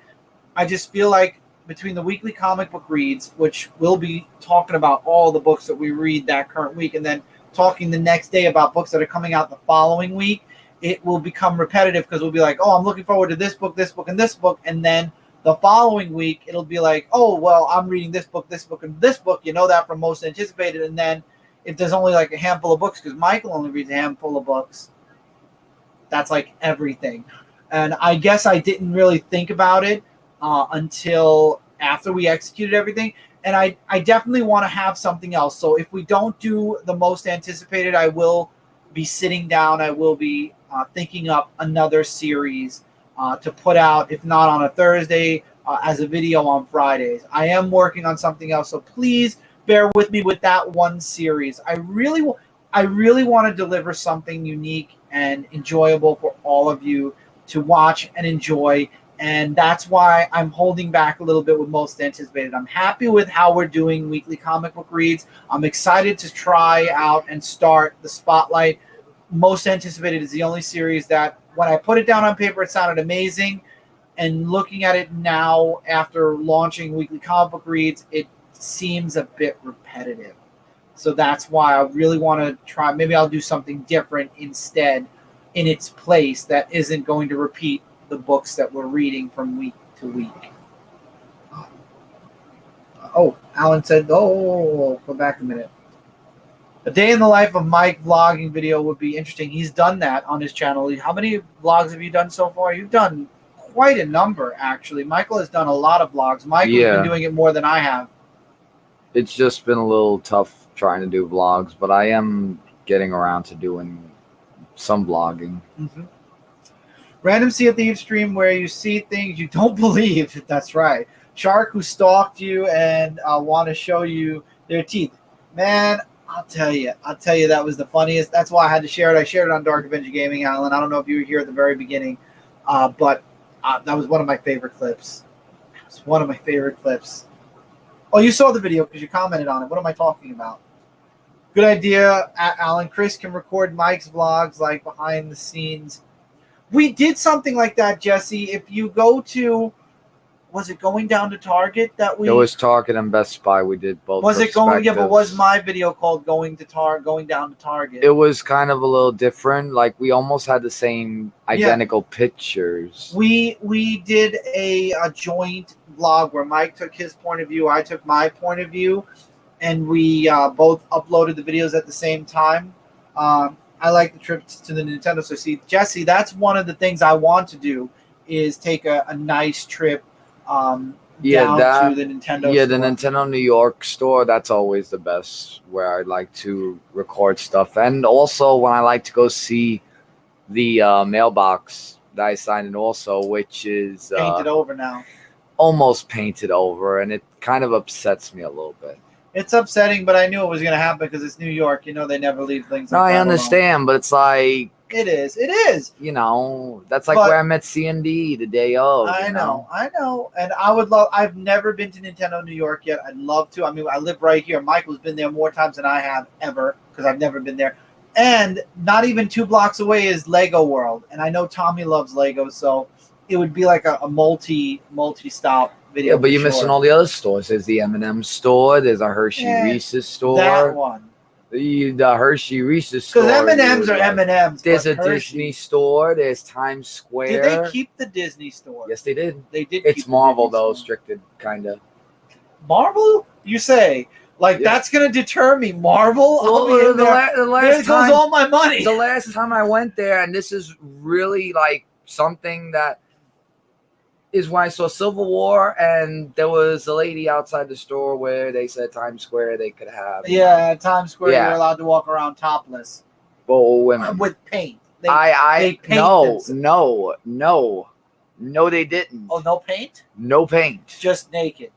I just feel like between the weekly comic book reads, which we'll be talking about all the books that we read that current week, and then talking the next day about books that are coming out the following week, it will become repetitive, because we'll be like, oh, I'm looking forward to this book, and this book, and then the following week it'll be like, oh, well, I'm reading this book, and this book. You know that from most anticipated. And then if there's only like a handful of books, because Michael only reads a handful of books, that's like everything. And I guess I didn't really think about it until after we executed everything. And I definitely want to have something else. So if we don't do the most anticipated, I will be sitting down. I will be thinking up another series to put out, if not on a Thursday, as a video on Fridays. I am working on something else, so please bear with me with that one series. I really I really want to deliver something unique and enjoyable for all of you to watch and enjoy. And that's why I'm holding back a little bit with Most Anticipated. I'm happy with how we're doing weekly comic book reads. I'm excited to try out and start the Spotlight. Most Anticipated is the only series that when I put it down on paper, it sounded amazing. And looking at it now after launching weekly comic book reads, it seems a bit repetitive. So that's why I really want to try. Maybe I'll do something different instead in its place that isn't going to repeat the books that we're reading from week to week. Oh, Alan said, oh, go back a minute. A day in the life of Mike vlogging video would be interesting. He's done that on his channel. How many vlogs have you done so far? You've done quite a number, actually. Michael has done a lot of vlogs. Michael's been doing it more than I have. It's just been a little tough trying to do vlogs, but I am getting around to doing some vlogging. Mm-hmm. Random Sea of Thieves stream where you see things you don't believe. That's right. Shark who stalked you and want to show you their teeth. Man, I'll tell you that was the funniest. That's why I had to share it. I shared it on Dark Avenger Gaming, Alan. I don't know if you were here at the very beginning, but that was one of my favorite clips. It was one of my favorite clips. Oh, you saw the video because you commented on it. What am I talking about? Good idea, Alan. Chris can record Mike's vlogs like behind the scenes. We did something like that, Jesse. If you go to, was it Going Down to Target that we? It was Target and Best Buy. We did both. Was it going? Yeah, but was my video called Going Down to Target? It was kind of a little different. Like we almost had the same identical pictures. We did a joint vlog where Mike took his point of view, I took my point of view, and we both uploaded the videos at the same time. I like the trips to the Nintendo. So see, Jesse, that's one of the things I want to do is take a nice trip down to the Nintendo store. The Nintendo New York store, that's always the best where I like to record stuff. And also when I like to go see the mailbox that I signed in also, which is painted over now. Almost painted over, and it kind of upsets me a little bit. It's upsetting, but I knew it was going to happen because it's New York. You know, they never leave things. No, I understand, but it's like it is. You know, that's like where I met C&D the day of. I know, and I would love. I've never been to Nintendo New York yet. I'd love to. I mean, I live right here. Michael's been there more times than I have ever because I've never been there. And not even 2 blocks away is Lego World, and I know Tommy loves Lego, so it would be like a multi-stop video. Yeah, but you're missing all the other stores. There's the M&M store. There's a Hershey Reese's store. That one. The Hershey Reese's store. Because M&Ms are M&Ms. There's a Disney store. There's Times Square. Did they keep the Disney store? Yes, they did. They did. It's Marvel though, restricted kind of. Marvel? You say? Like that's gonna deter me. Marvel? Well, the last time goes all my money. The last time I went there, and this is really like something that is when I saw Civil War, and there was a lady outside the store where they said Times Square they could have. Yeah, Times Square you're allowed to walk around topless. Well, women with paint. They paint no, they didn't. Oh, no paint? No paint. Just naked.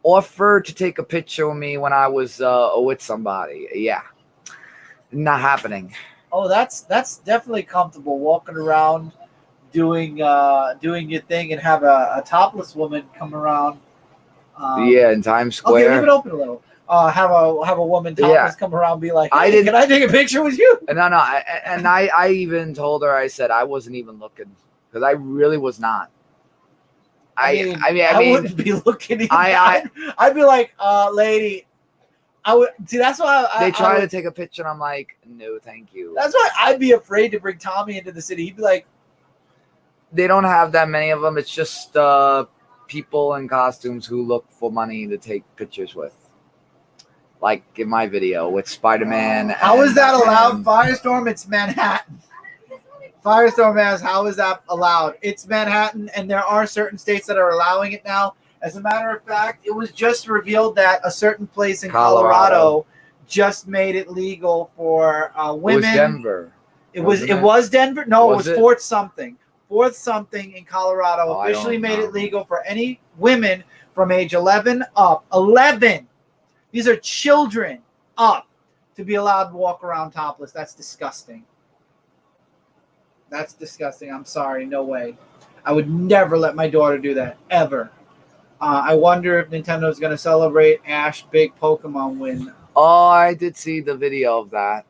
Offered to take a picture of me when I was with somebody. Yeah, not happening. Oh, that's definitely comfortable walking around. Doing your thing and have a topless woman come around. In Times Square. Okay, leave it open a little. Have a woman topless come around and be like, hey, can I take a picture with you? No. I even told her, I said I wasn't even looking because I really was not. I mean, wouldn't be looking. I'd be like, lady. I would see. That's why they try to take a picture, and I'm like, no, thank you. That's why I'd be afraid to bring Tommy into the city. He'd be like. They don't have that many of them. It's just people in costumes who look for money to take pictures with. Like in my video with Spider-Man. How is that allowed? Firestorm, it's Manhattan. Firestorm asks, how is that allowed? It's Manhattan, and there are certain states that are allowing it now. As a matter of fact, it was just revealed that a certain place in Colorado just made it legal for women. It was Denver. It was Denver? No, it was Fort something. Fort something in Colorado officially made it legal for any women from age 11 up. 11. These are children up to be allowed to walk around topless. That's disgusting. That's disgusting. I'm sorry. No way. I would never let my daughter do that, ever. I wonder if Nintendo's going to celebrate Ash's big Pokemon win. Oh, I did see the video of that.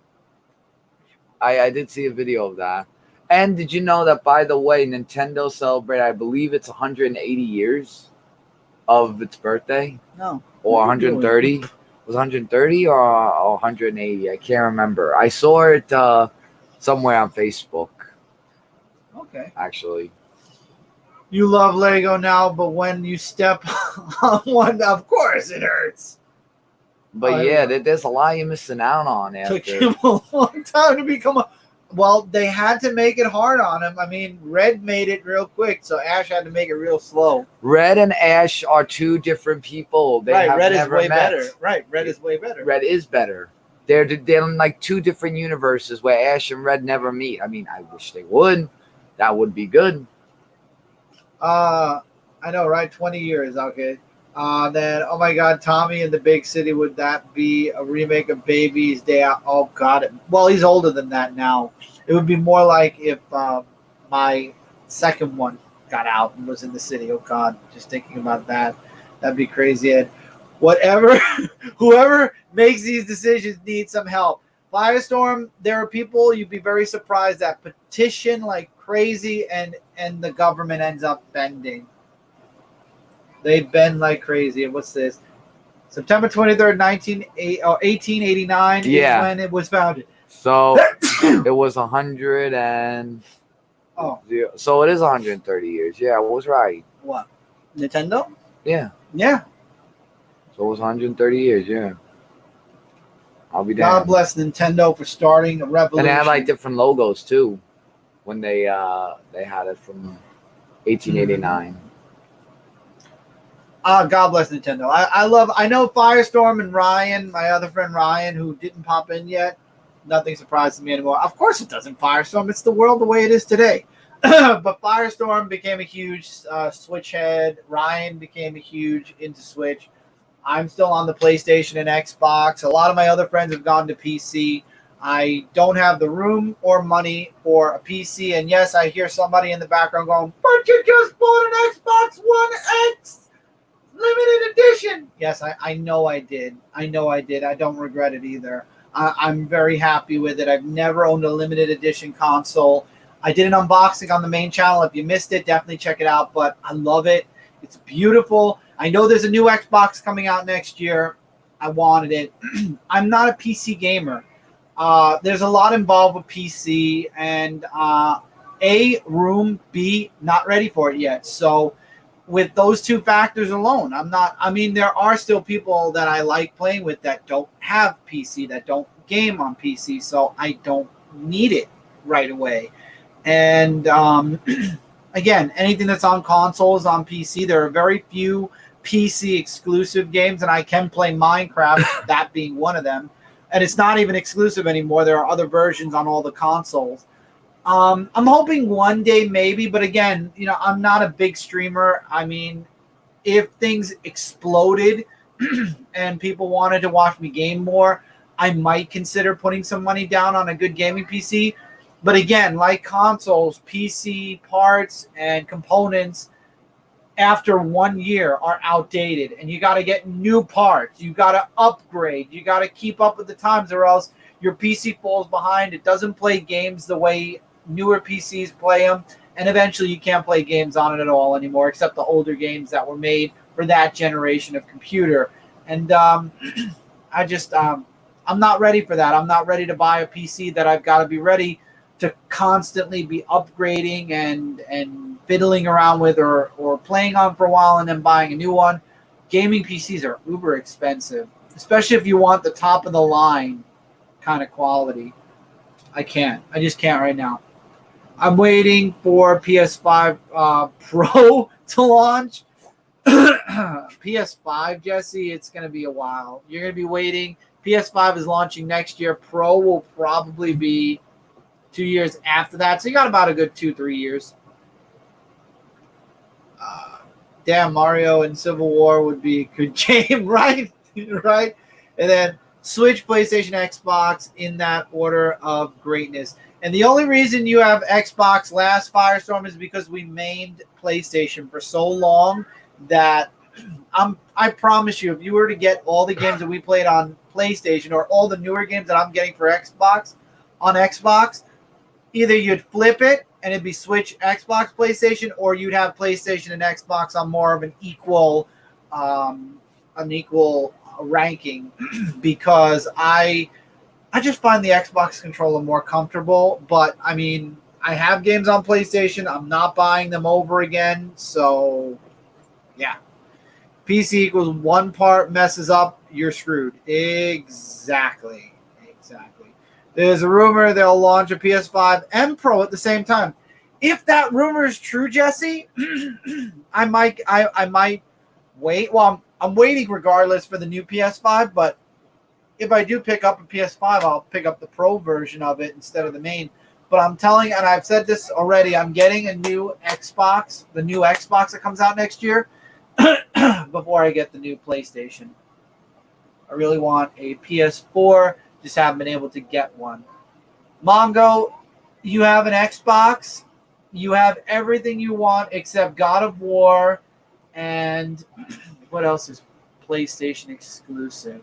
I did see a video of that. And did you know that, by the way, Nintendo celebrated, I believe it's 180 years of its birthday? No. Or 130? Was 130 or 180? I can't remember. I saw it somewhere on Facebook. Okay. Actually. You love Lego now, but when you step on one, of course it hurts. But there's a lot you're missing out on after. Took him a long time to become a... Well, they had to make it hard on him. I mean, Red made it real quick, so Ash had to make it real slow. Red and Ash are two different people. They have Red never is way met. better. Right, Red is way better. Red is better. They're in like two different universes where Ash and Red never meet. I mean, I wish they would. That would be good. I know, right? 20 years, okay. Then, oh my God, Tommy in the Big City, would that be a remake of Baby's Day Out? Oh, God. Well, he's older than that now. It would be more like if my second one got out and was in the city. Oh, God, just thinking about that. That'd be crazy. And whoever makes these decisions needs some help. Firestorm, there are people you'd be very surprised that petition like crazy and the government ends up bending. They bend like crazy. And what's this? September 23rd, 1889 is when it was founded. So it was 100 and... Oh. So it is 130 years. Yeah, I was right. What? Nintendo? Yeah. Yeah. So it was 130 years, yeah. I'll be down. God bless Nintendo for starting a revolution. And they had like different logos too when they had it from 1889. God bless Nintendo. I know Firestorm and Ryan, my other friend Ryan, who didn't pop in yet. Nothing surprises me anymore. Of course it doesn't, Firestorm. It's the world the way it is today. But Firestorm became a huge Switch head. Ryan became a huge into Switch. I'm still on the PlayStation and Xbox. A lot of my other friends have gone to PC. I don't have the room or money for a PC. And yes, I hear somebody in the background going, but you just bought an Xbox One X limited edition. Yes, I know I did. I don't regret it either. I'm very happy with it. I've never owned a limited edition console. I did an unboxing on the main channel. If you missed it, definitely check it out. But I love it. It's beautiful. I know there's a new Xbox coming out next year. I wanted it. I'm not a PC gamer. There's a lot involved with PC, and A, room, B, not ready for it yet. So with those two factors alone, there are still people that I like playing with that don't have PC, that don't game on PC, so I don't need it right away. And again, anything that's on consoles, on PC, there are very few PC exclusive games, and I can play Minecraft, that being one of them. And it's not even exclusive anymore. There are other versions on all the consoles. I'm hoping one day maybe, but again, I'm not a big streamer. I mean, if things exploded and people wanted to watch me game more, I might consider putting some money down on a good gaming PC. But again, like consoles, PC parts and components after 1 year are outdated, and you got to get new parts. You got to upgrade. You got to keep up with the times, or else your PC falls behind. It doesn't play games the way newer PCs play them, and eventually you can't play games on it at all anymore, except the older games that were made for that generation of computer. And I'm not ready for that. I'm not ready to buy a PC that I've got to be ready to constantly be upgrading and fiddling around with or playing on for a while and then buying a new one. Gaming PCs are uber expensive, especially if you want the top of the line kind of quality. I just can't right now. I'm waiting for PS5 Pro to launch. PS5, Jesse, it's going to be a while. You're going to be waiting. PS5 is launching next year. Pro will probably be 2 years after that. So you got about a good 2-3 years. Damn, Mario and Civil War would be a good game, right? Right? And then Switch, PlayStation, Xbox in that order of greatness. And the only reason you have Xbox last Firestorm is because we mained PlayStation for so long that I promise you, if you were to get all the games that we played on PlayStation or all the newer games that I'm getting for Xbox on Xbox, either you'd flip it and it'd be Switch, Xbox, PlayStation, or you'd have PlayStation and Xbox on more of an equal ranking because I just find the Xbox controller more comfortable. But I mean, I have games on PlayStation. I'm not buying them over again. So yeah. PC equals one part messes up, you're screwed. Exactly. There's a rumor they'll launch a PS5 and Pro at the same time. If that rumor is true, Jesse, I might wait. Well, I'm waiting regardless for the new PS5, but if I do pick up a PS5, I'll pick up the Pro version of it instead of the main. But I'm telling, and I've said this already, I'm getting a new Xbox, the new Xbox that comes out next year, before I get the new PlayStation. I really want a PS4, just haven't been able to get one. Mongo, you have an Xbox, you have everything you want except God of War, and what else is PlayStation exclusive?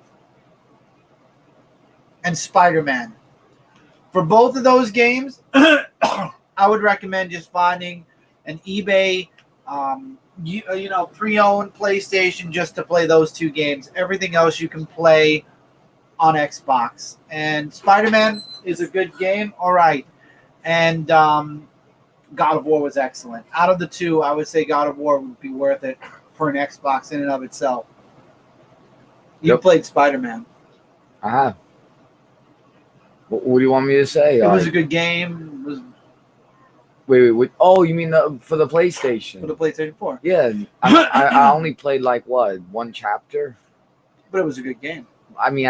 And Spider-Man. For both of those games, I would recommend just finding an eBay, pre-owned PlayStation just to play those two games. Everything else you can play on Xbox. And Spider-Man is a good game, all right. And God of War was excellent. Out of the two, I would say God of War would be worth it for an Xbox in and of itself. You played Spider-Man. I have. What do you want me to say? It was a good game. It was Wait. Oh, you mean for the PlayStation? for the PlayStation 4. Yeah, I only played like one chapter. But it was a good game. I mean,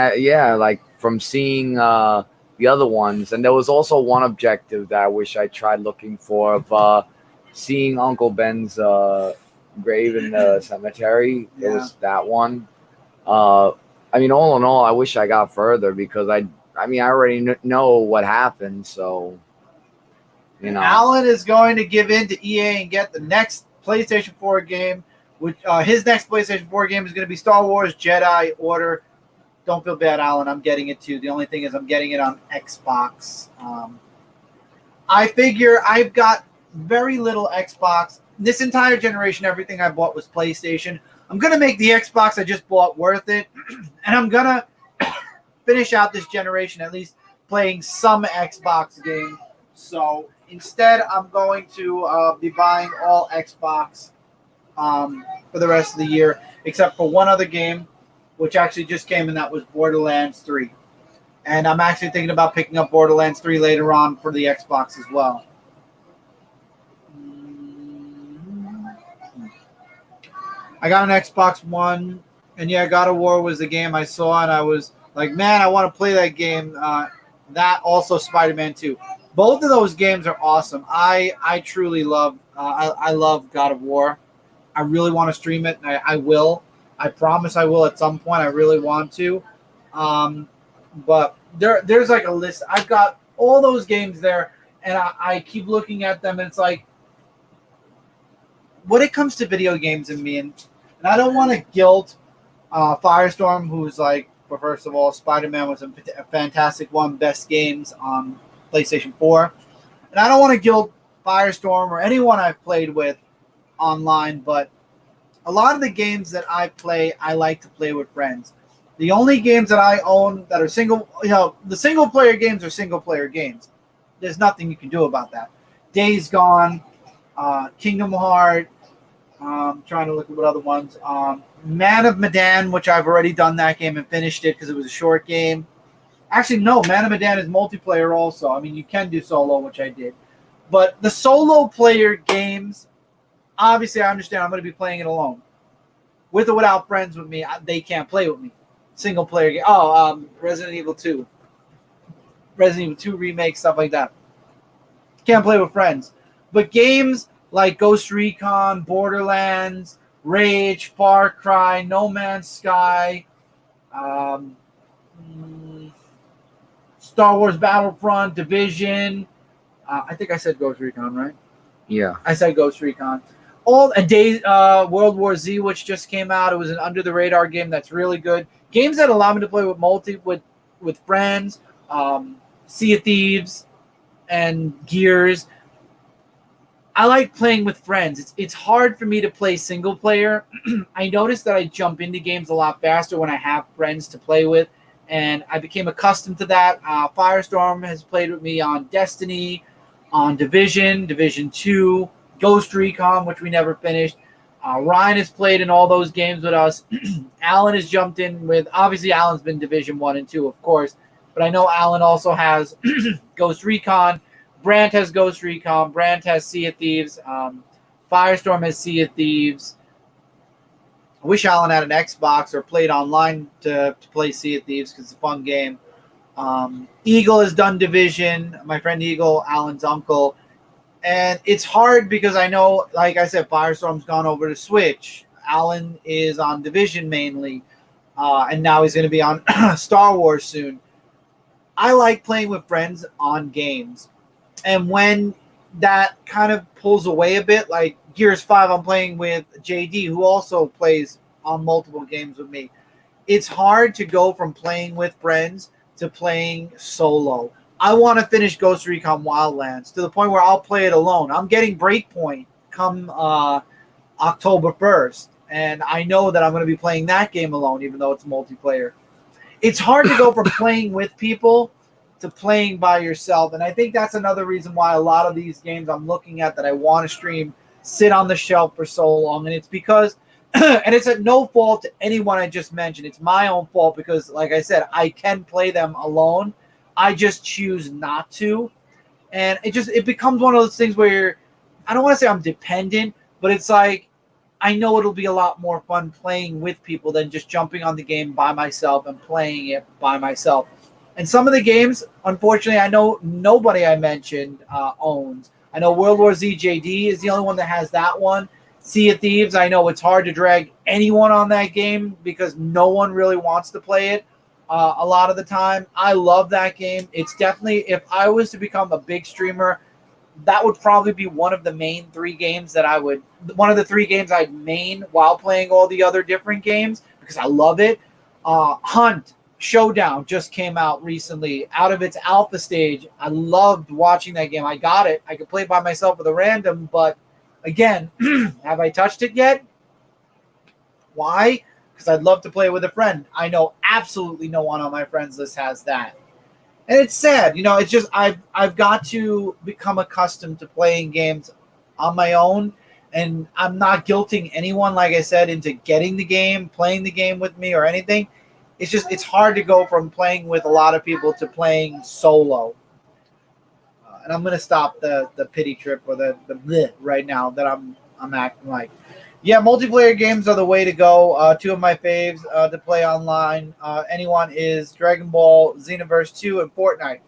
like from seeing the other ones, and there was also one objective that I wish I tried looking for of seeing Uncle Ben's grave in the cemetery. Yeah. It was that one. I mean, all in all, I wish I got further because I already know what happened, so Alan is going to give in to EA and get the next PlayStation 4 game, which his next PlayStation 4 game is going to be Star Wars Jedi Order. Don't feel bad, Alan. I'm getting it too. The only thing is I'm getting it on Xbox. I figure I've got very little Xbox. This entire generation, everything I bought was PlayStation. I'm going to make the Xbox I just bought worth it, and I'm going to finish out this generation at least playing some Xbox games. So instead, I'm going to be buying all Xbox for the rest of the year, except for one other game, which actually just came, and that was Borderlands 3. And I'm actually thinking about picking up Borderlands 3 later on for the Xbox as well. I got an Xbox One, and yeah, God of War was the game I saw, and I was like, man, I want to play that game. That also Spider-Man 2. Both of those games are awesome. I truly love I love God of War. I really want to stream it. I will. I promise I will at some point. I really want to. But there's like a list. I've got all those games there, and I keep looking at them, and it's like, when it comes to video games and me, and I don't want to guilt Firestorm, who's like, well, first of all, Spider-Man was a fantastic one, best games on PlayStation 4. And I don't want to guilt Firestorm or anyone I've played with online, but a lot of the games that I play, I like to play with friends. The only games that I own that are the single player games are single player games. There's nothing you can do about that. Days Gone, Kingdom Hearts, trying to look at what other ones. Man of Medan, which I've already done that game and finished it because it was a short game. Actually, no, Man of Medan is multiplayer also. I mean, you can do solo, which I did. But the solo player games, obviously I understand I'm going to be playing it alone. With or without friends with me, they can't play with me. Single player game. Resident Evil 2. Resident Evil 2 remake, stuff like that. Can't play with friends. But games like Ghost Recon, Borderlands, Rage, Far Cry, No Man's Sky, Star Wars Battlefront, Division. I think I said Ghost Recon, right? Yeah. I said Ghost Recon. World War Z, which just came out. It was an under the radar game that's really good. Games that allow me to play with friends. Sea of Thieves and Gears. I like playing with friends. It's hard for me to play single player. I noticed that I jump into games a lot faster when I have friends to play with, and I became accustomed to that. Firestorm has played with me on Destiny, on Division 2, Ghost Recon, which we never finished. Ryan has played in all those games with us. Alan has jumped in with, obviously Alan's been Division 1 and 2, of course, but I know Alan also has Ghost Recon. Brandt has Ghost Recon. Brandt has Sea of Thieves. Firestorm has Sea of Thieves. I wish Alan had an Xbox or played online to play Sea of Thieves because it's a fun game. Eagle has done Division. My friend Eagle, Alan's uncle. And it's hard because I know, like I said, Firestorm's gone over to Switch. Alan is on Division mainly. And now he's going to be on Star Wars soon. I like playing with friends on games. And when that kind of pulls away a bit, like Gears 5, I'm playing with JD, who also plays on multiple games with me. It's hard to go from playing with friends to playing solo. I want to finish Ghost Recon Wildlands to the point where I'll play it alone. I'm getting Breakpoint come October 1st, and I know that I'm going to be playing that game alone, even though it's multiplayer. It's hard to go from playing with people to playing by yourself, and I think that's another reason why a lot of these games I'm looking at that I want to stream sit on the shelf for so long, and it's because and it's at no fault to anyone I just mentioned. It's my own fault because, like I said, I can play them alone. I just choose not to, and it becomes one of those things where I don't want to say I'm dependent, but it's like I know it'll be a lot more fun playing with people than just jumping on the game by myself and playing it by myself. And some of the games, unfortunately, I know nobody I mentioned owns. I know World War Z JD is the only one that has that one. Sea of Thieves, I know it's hard to drag anyone on that game because no one really wants to play it a lot of the time. I love that game. It's definitely, if I was to become a big streamer, that would probably be one of the main three games that one of the three games I'd main while playing all the other different games because I love it. Hunt Showdown just came out recently out of its alpha stage. I loved watching that game. I got it. I could play it by myself with a random, but again, have I touched it yet? Why? Because I'd love to play it with a friend. I know absolutely no one on my friends list has that. And it's sad. It's just I've got to become accustomed to playing games on my own, and I'm not guilting anyone, like I said, into getting the game, playing the game with me or anything. It's hard to go from playing with a lot of people to playing solo. And I'm gonna stop the pity trip or the bleh right now that I'm acting like. Yeah, multiplayer games are the way to go. Two of my faves to play online. Anyone is Dragon Ball Xenoverse 2 and Fortnite.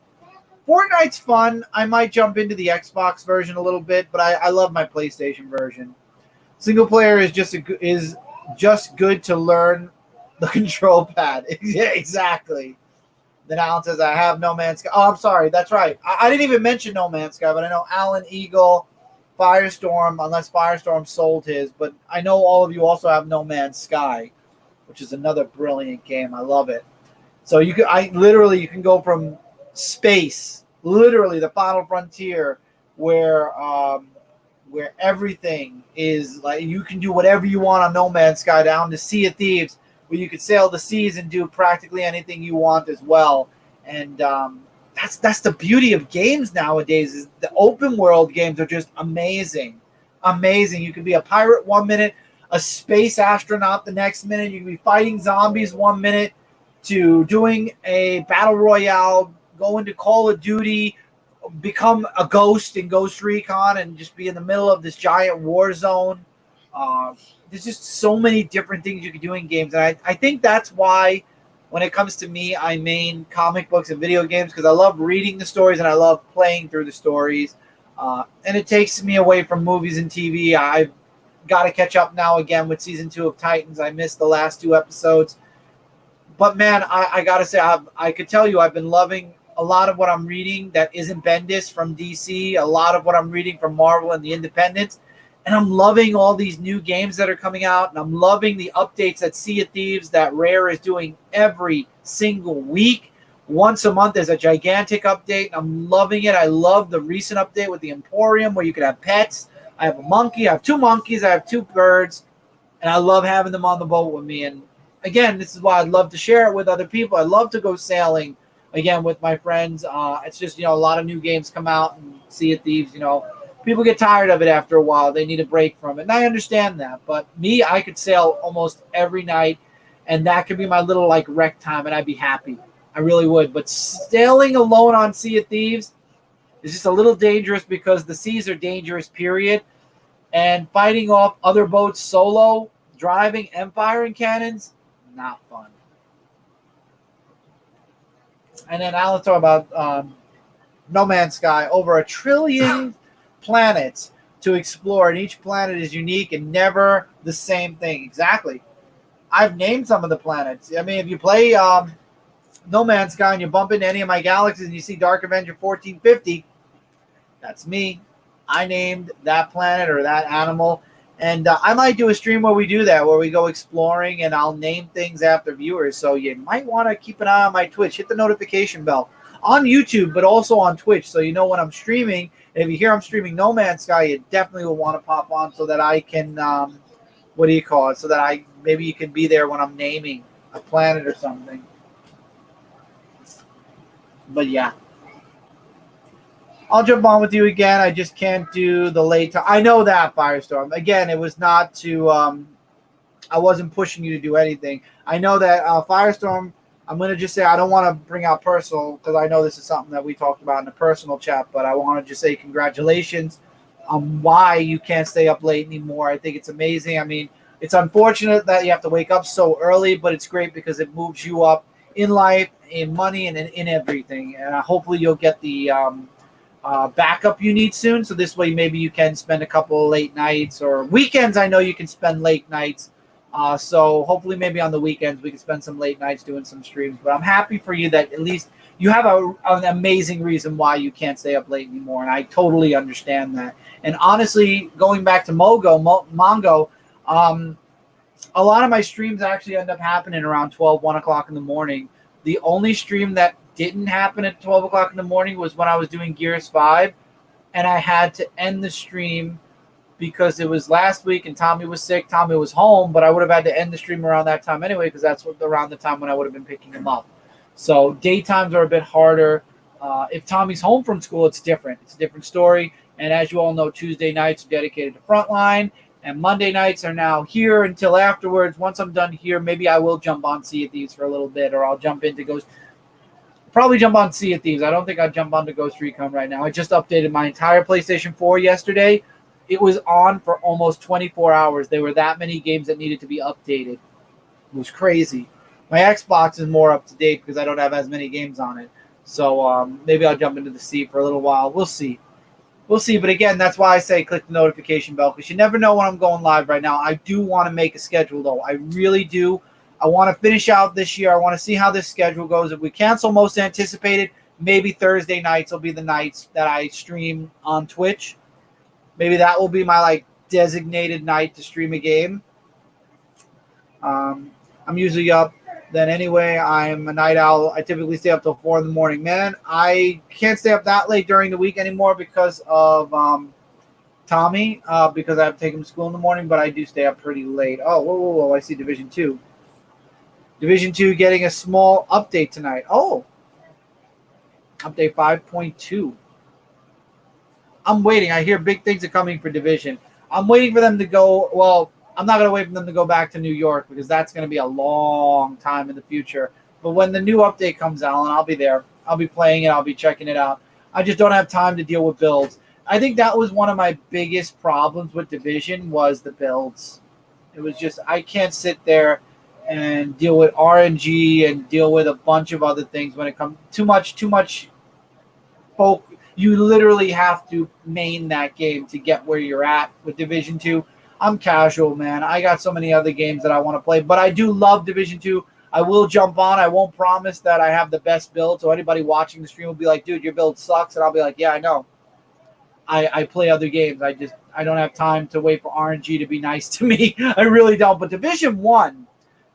Fortnite's fun. I might jump into the Xbox version a little bit, but I love my PlayStation version. Single player is just good to learn the control pad. Yeah, exactly. Then Alan says, I have No Man's Sky. Oh, I'm sorry. That's right. I didn't even mention No Man's Sky, but I know Alan, Eagle, Firestorm, unless Firestorm sold his. But I know all of you also have No Man's Sky, which is another brilliant game. I love it. So you can go from space, literally the final frontier, where everything is like you can do whatever you want on No Man's Sky, down to Sea of Thieves, where you could sail the seas and do practically anything you want as well. And that's the beauty of games nowadays. Is the open world games are just amazing. You can be a pirate 1 minute, a space astronaut the next minute. You can be fighting zombies 1 minute, to doing a battle royale, go into Call of Duty, become a ghost in Ghost Recon, and just be in the middle of this giant war zone. There's just so many different things you can do in games. And I think that's why, when it comes to me, I main comic books and video games, because I love reading the stories and I love playing through the stories. And it takes me away from movies and TV. I've got to catch up now again with season 2 of Titans. I missed the last 2 episodes. But man, I gotta say, I could tell you, I've been loving a lot of what I'm reading that isn't Bendis from DC, a lot of what I'm reading from Marvel and the independents, and I'm loving all these new games that are coming out, and I'm loving the updates at Sea of Thieves that Rare is doing every single week. Once a month there's a gigantic update, and I'm loving it. I love the recent update with the Emporium where you can have pets. I have a monkey, I have 2 monkeys, I have 2 birds, and I love having them on the boat with me. And again, this is why I'd love to share it with other people. I love to go sailing again with my friends. It's just, a lot of new games come out, and Sea of Thieves, people get tired of it after a while. They need a break from it, and I understand that. But me, I could sail almost every night, and that could be my little rec time, and I'd be happy. I really would. But sailing alone on Sea of Thieves is just a little dangerous because the seas are dangerous, period. And fighting off other boats solo, driving and firing cannons, not fun. And then Alan talked about No Man's Sky, over 1 trillion planets to explore, and each planet is unique and never the same thing. Exactly. I've named some of the planets. I mean, if you play No Man's Sky and you bump into any of my galaxies and you see Dark Avenger 1450, that's me. I named that planet or that animal. And I might do a stream where we do that, where we go exploring, and I'll name things after viewers. So you might want to keep an eye on my Twitch. Hit the notification bell on YouTube, but also on Twitch, so you know when I'm streaming. And if you hear I'm streaming No Man's Sky, you definitely will want to pop on so that I can, so that maybe you can be there when I'm naming a planet or something. But yeah. I'll jump on with you again. I just can't do the late time. I know that, Firestorm. Again, it was not to I wasn't pushing you to do anything. I know that Firestorm, I'm going to just say I don't want to bring out personal because I know this is something that we talked about in the personal chat, but I want to just say congratulations on why you can't stay up late anymore. I think it's amazing. I mean, it's unfortunate that you have to wake up so early, but it's great because it moves you up in life, in money, and in everything. And hopefully you'll get the backup you need soon, so this way maybe you can spend a couple of late nights or weekends. I know you can spend late nights, so hopefully maybe on the weekends we can spend some late nights doing some streams. But I'm happy for you that at least you have an amazing reason why you can't stay up late anymore, and I totally understand that. And honestly, going back to Mongo, a lot of my streams actually end up happening around 12, 1 o'clock in the morning. The only stream that didn't happen at 12 o'clock in the morning was when I was doing Gears 5, and I had to end the stream because it was last week and Tommy was sick. Tommy was home, but I would have had to end the stream around that time anyway because that's around the time when I would have been picking him up. So daytimes are a bit harder. If Tommy's home from school, it's different. It's a different story. And as you all know, Tuesday nights are dedicated to Frontline, and Monday nights are now here until afterwards. Once I'm done here, maybe I will jump on Sea of Thieves for a little bit, or I'll jump into Ghost. Probably jump on Sea of Thieves. I don't think I'd jump on to Ghost Recon right now. I just updated my entire PlayStation 4 yesterday. It was on for almost 24 hours. There were that many games that needed to be updated. It was crazy. My Xbox is more up to date because I don't have as many games on it. So maybe I'll jump into the sea for a little while. We'll see. We'll see. But again, that's why I say click the notification bell, because you never know when I'm going live right now. I do want to make a schedule, though. I really do. I want to finish out this year. I want to see how this schedule goes. If we cancel most anticipated, maybe Thursday nights will be the nights that I stream on Twitch. Maybe that will be my designated night to stream a game. I'm usually up then anyway. I'm a night owl. I typically stay up till 4 in the morning. Man, I can't stay up that late during the week anymore because of Tommy, because I have to take him to school in the morning, but I do stay up pretty late. Oh, whoa. I see Division 2. Division 2 getting a small update tonight. Oh, update 5.2. I'm waiting. I hear big things are coming for Division. I'm waiting for them to go. Well, I'm not going to wait for them to go back to New York because that's going to be a long time in the future. But when the new update comes out, I'll be there. I'll be playing it. I'll be checking it out. I just don't have time to deal with builds. I think that was one of my biggest problems with Division was the builds. It was just I can't sit there and deal with RNG and deal with a bunch of other things when it comes too much folk. You literally have to main that game to get where you're at with Division 2. I'm casual, man. I got so many other games that I want to play, but I do love Division 2. I will jump on. I won't promise that I have the best build. So anybody watching the stream will be like, dude, your build sucks. And I'll be like, yeah, I know. I play other games. I don't have time to wait for RNG to be nice to me. I really don't. But Division 1,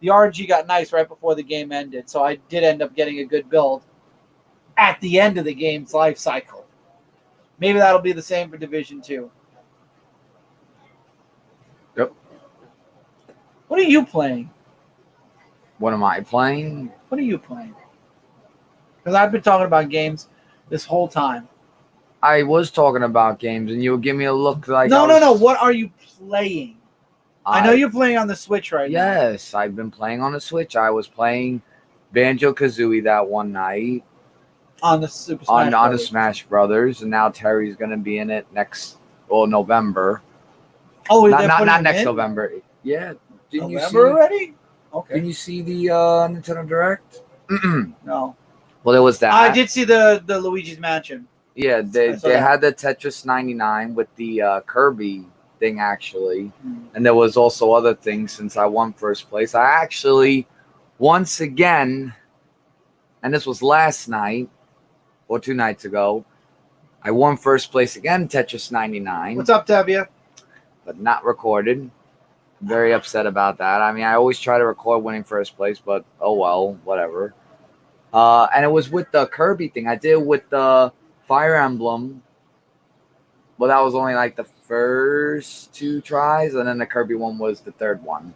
the RNG got nice right before the game ended. So I did end up getting a good build at the end of the game's life cycle. Maybe that'll be the same for Division 2. Yep. What are you playing? What am I playing? What are you playing? Because I've been talking about games this whole time. I was talking about games, and you would give me a look like No. What are you playing? I know you're playing on the Switch right now. Yes, I've been playing on the Switch. I was playing Banjo-Kazooie that one night On the Super Smash on the Smash Brothers, and now Terry's going to be in it November. Oh, not next November. Yeah, didn't you see already? Okay. Didn't you see the Nintendo Direct? No. Well, there was that. I did see the Luigi's Mansion. Yeah, they had the Tetris 99 with the Kirby thing, actually. And there was also other things since I won first place. I actually, once again, and this was last night, or 2 nights ago, I won first place again, Tetris 99. What's up, Tevia? But not recorded. Very upset about that. I mean, I always try to record winning first place, but oh well, whatever. And it was with the Kirby thing. I did it with the Fire Emblem. Well, that was only like the first 2 tries, and then the Kirby one was the third one,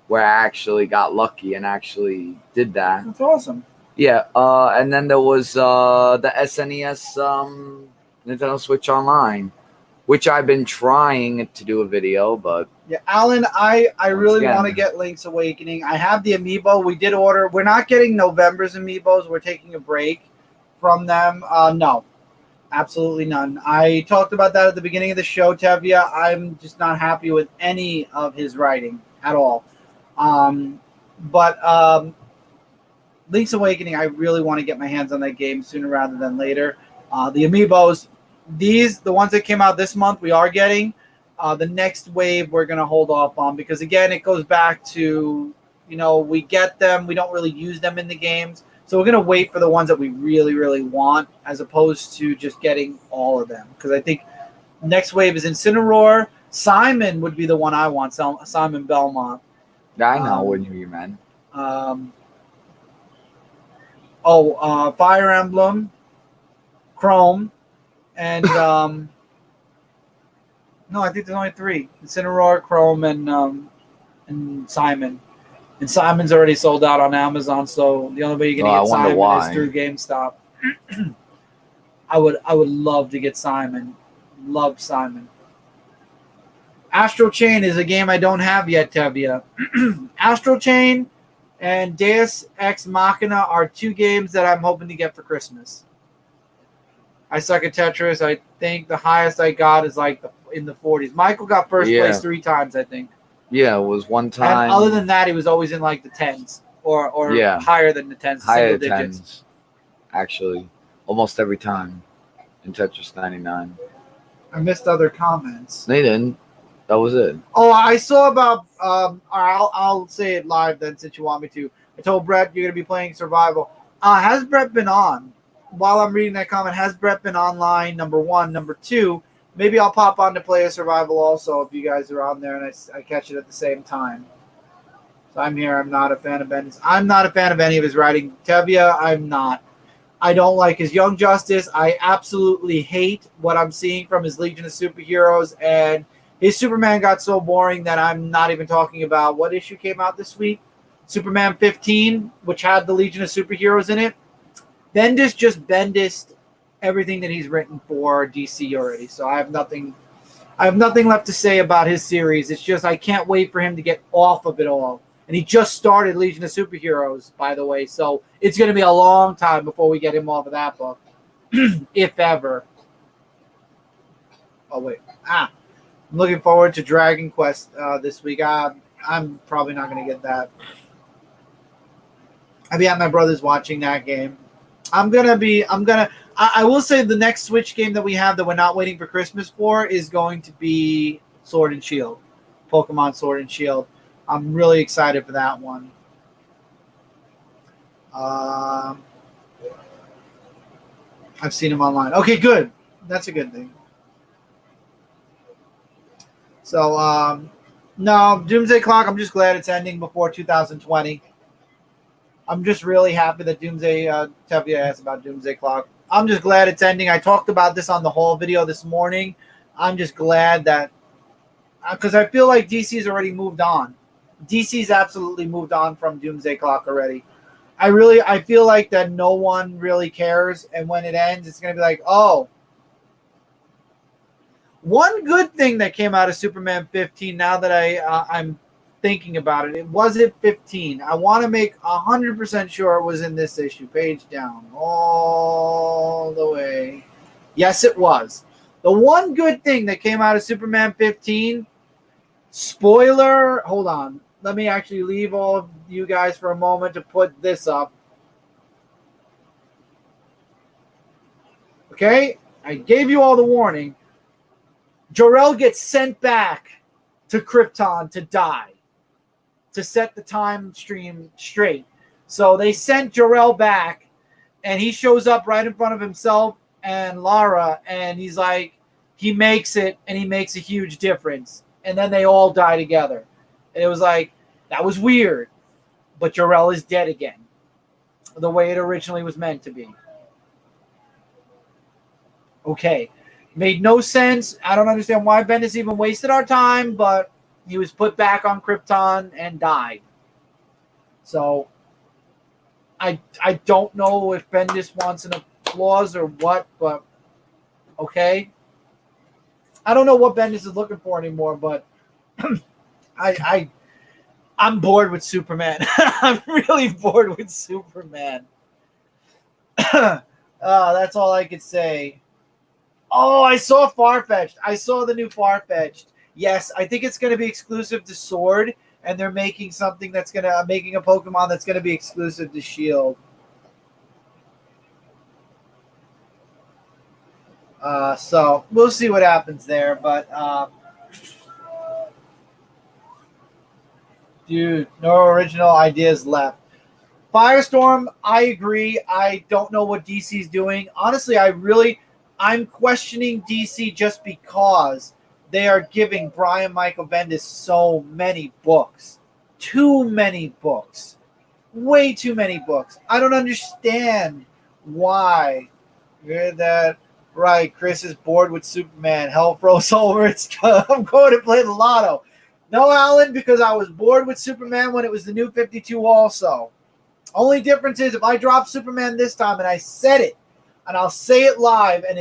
where I actually got lucky and actually did that. That's awesome. Yeah, and then there was the SNES Nintendo Switch Online, which I've been trying to do a video, but... Yeah, Alan, I really want to get Link's Awakening. I have the Amiibo. We did order. We're not getting November's Amiibos. We're taking a break from them. No, absolutely none. I talked about that at the beginning of the show, Tevia. I'm just not happy with any of his writing at all. But Link's Awakening, I really want to get my hands on that game sooner rather than later. The Amiibos, the ones that came out this month, we are getting. The next wave we're going to hold off on because, again, it goes back to, we get them. We don't really use them in the games. So we're going to wait for the ones that we really, really want as opposed to just getting all of them. Because I think next wave is Incineroar. Simon would be the one I want, Simon Belmont. I know what you meant. Fire Emblem, Chrome, and... No, I think there's only 3. Incineroar, Chrome, and Simon. And Simon's already sold out on Amazon, so the only way you're gonna get Simon is through GameStop. I would love to get Simon. Love Simon. Astral Chain is a game I don't have yet, Tevia. Astral Chain and Deus Ex Machina are 2 games that I'm hoping to get for Christmas. I suck at Tetris. I think the highest I got is like in the 40s. Michael got first place 3 times, I think. Yeah, it was one time. And other than that, he was always in like the 10s or higher than the 10s, higher single digits. 10s, actually, almost every time in Tetris 99. I missed other comments. They didn't. That was it. Oh, I saw about. I'll say it live then, since you want me to. I told Brett you're gonna be playing Survival. Has Brett been on? While I'm reading that comment, has Brett been online? Number 1, number 2. Maybe I'll pop on to play a Survival also if you guys are on there and I catch it at the same time. So I'm here. I'm not a fan of Ben's. I'm not a fan of any of his writing. Tevia, I'm not. I don't like his Young Justice. I absolutely hate what I'm seeing from his Legion of Superheroes. And his Superman got so boring that I'm not even talking about what issue came out this week. Superman 15, which had the Legion of Superheroes in it. Bendis just Bendis everything that he's written for DC already. So I have nothing left to say about his series. It's just I can't wait for him to get off of it all. And he just started Legion of Superheroes, by the way. So it's going to be a long time before we get him off of that book, if ever. Oh, wait. I'm looking forward to Dragon Quest this week. I'm probably not going to get that. I'll be at my brother's watching that game. I will say the next Switch game that we have that we're not waiting for Christmas for is going to be Sword and Shield. Pokemon Sword and Shield. I'm really excited for that one. Um, I've seen him online. Okay, good. That's a good thing. So, no, Doomsday Clock, I'm just glad it's ending before 2020. I'm just really happy that Doomsday, Tevye asked about Doomsday Clock. I'm just glad it's ending. I talked about this on the whole video this morning. I'm just glad that, because I feel like DC's already moved on. DC's absolutely moved on from Doomsday Clock already. I feel like that no one really cares, and when it ends, it's going to be like, oh. One good thing that came out of Superman 15, now that I'm thinking about it, it wasn't 15. I want to make 100% sure it was in this issue. Page down, all the way. Yes, it was. The one good thing that came out of Superman 15, spoiler, hold on. Let me actually leave all of you guys for a moment to put this up. Okay? I gave you all the warning. Jor-El gets sent back to Krypton to die, to set the time stream straight. So they sent Jor-El back, and he shows up right in front of himself and Lara, and he's like, he makes it, and he makes a huge difference. And then they all die together. And it was like, that was weird. But Jor-El is dead again, the way it originally was meant to be. Okay. Made no sense. I don't understand why Bendis even wasted our time, but he was put back on Krypton and died. So I don't know if Bendis wants an applause or what, but okay. I don't know what Bendis is looking for anymore, but I'm bored with Superman. I'm really bored with Superman. That's all I could say. Oh, I saw Farfetch'd. I saw the new Farfetch'd. Yes, I think it's going to be exclusive to Sword, and they're making something that's going to making a Pokemon that's going to be exclusive to Shield. So we'll see what happens there, but dude, no original ideas left. Firestorm, I agree. I don't know what DC's doing. Honestly, I'm questioning DC just because they are giving Brian Michael Bendis so many books. Too many books. Way too many books. I don't understand why. You heard that? Right, Chris is bored with Superman. Hell froze over. I'm going to play the lotto. No, Alan, because I was bored with Superman when it was the new 52 also. Only difference is if I drop Superman this time and I said it, and I'll say it live, and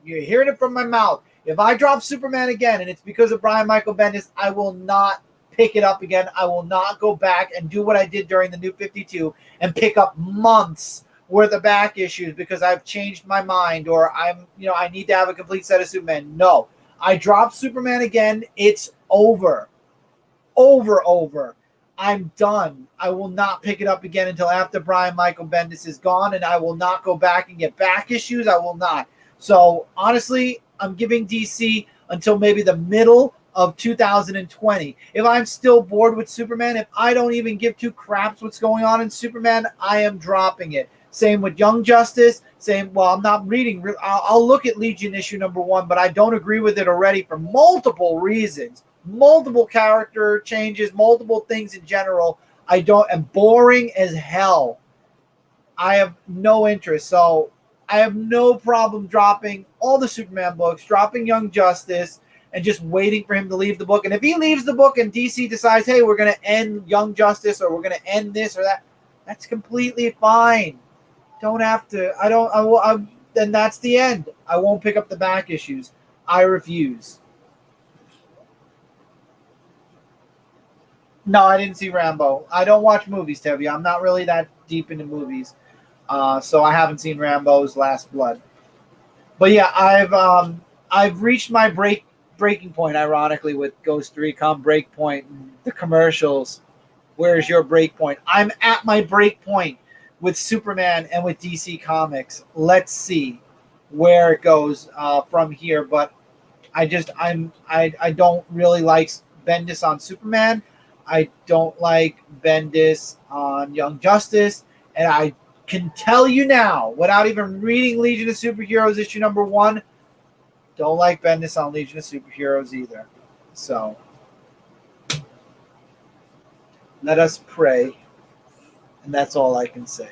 you're hearing it from my mouth. If I drop Superman again, and it's because of Brian Michael Bendis, I will not pick it up again. I will not go back and do what I did during the New 52 and pick up months worth of back issues because I've changed my mind or I need to have a complete set of Superman. No, I drop Superman again. It's over. Over. I'm done. I will not pick it up again until after Brian Michael Bendis is gone, and I will not go back and get back issues. I will not. So, honestly, I'm giving DC until maybe the middle of 2020. If I'm still bored with Superman, if I don't even give two craps what's going on in Superman, I am dropping it. Same with Young Justice. I'm not reading. I'll look at Legion issue number 1, but I don't agree with it already for multiple reasons. Multiple character changes, multiple things in general. And boring as hell. I have no interest. So I have no problem dropping all the Superman books, dropping Young Justice, and just waiting for him to leave the book. And if he leaves the book and DC decides, hey, we're going to end Young Justice or we're going to end this or that, that's completely fine. Don't have to. Then that's the end. I won't pick up the back issues. I refuse. No, I didn't see Rambo. I don't watch movies, Tevye. I'm not really that deep into movies. So I haven't seen Rambo's Last Blood. But yeah, I've reached my breaking point, ironically, with Ghost Recon Breakpoint, the commercials. Where's your break point? I'm at my break point with Superman and with DC Comics. Let's see where it goes from here. But I don't really like Bendis on Superman. I don't like Bendis on Young Justice. And I can tell you now, without even reading Legion of Superheroes issue number 1, don't like Bendis on Legion of Superheroes either. So let us pray. And that's all I can say.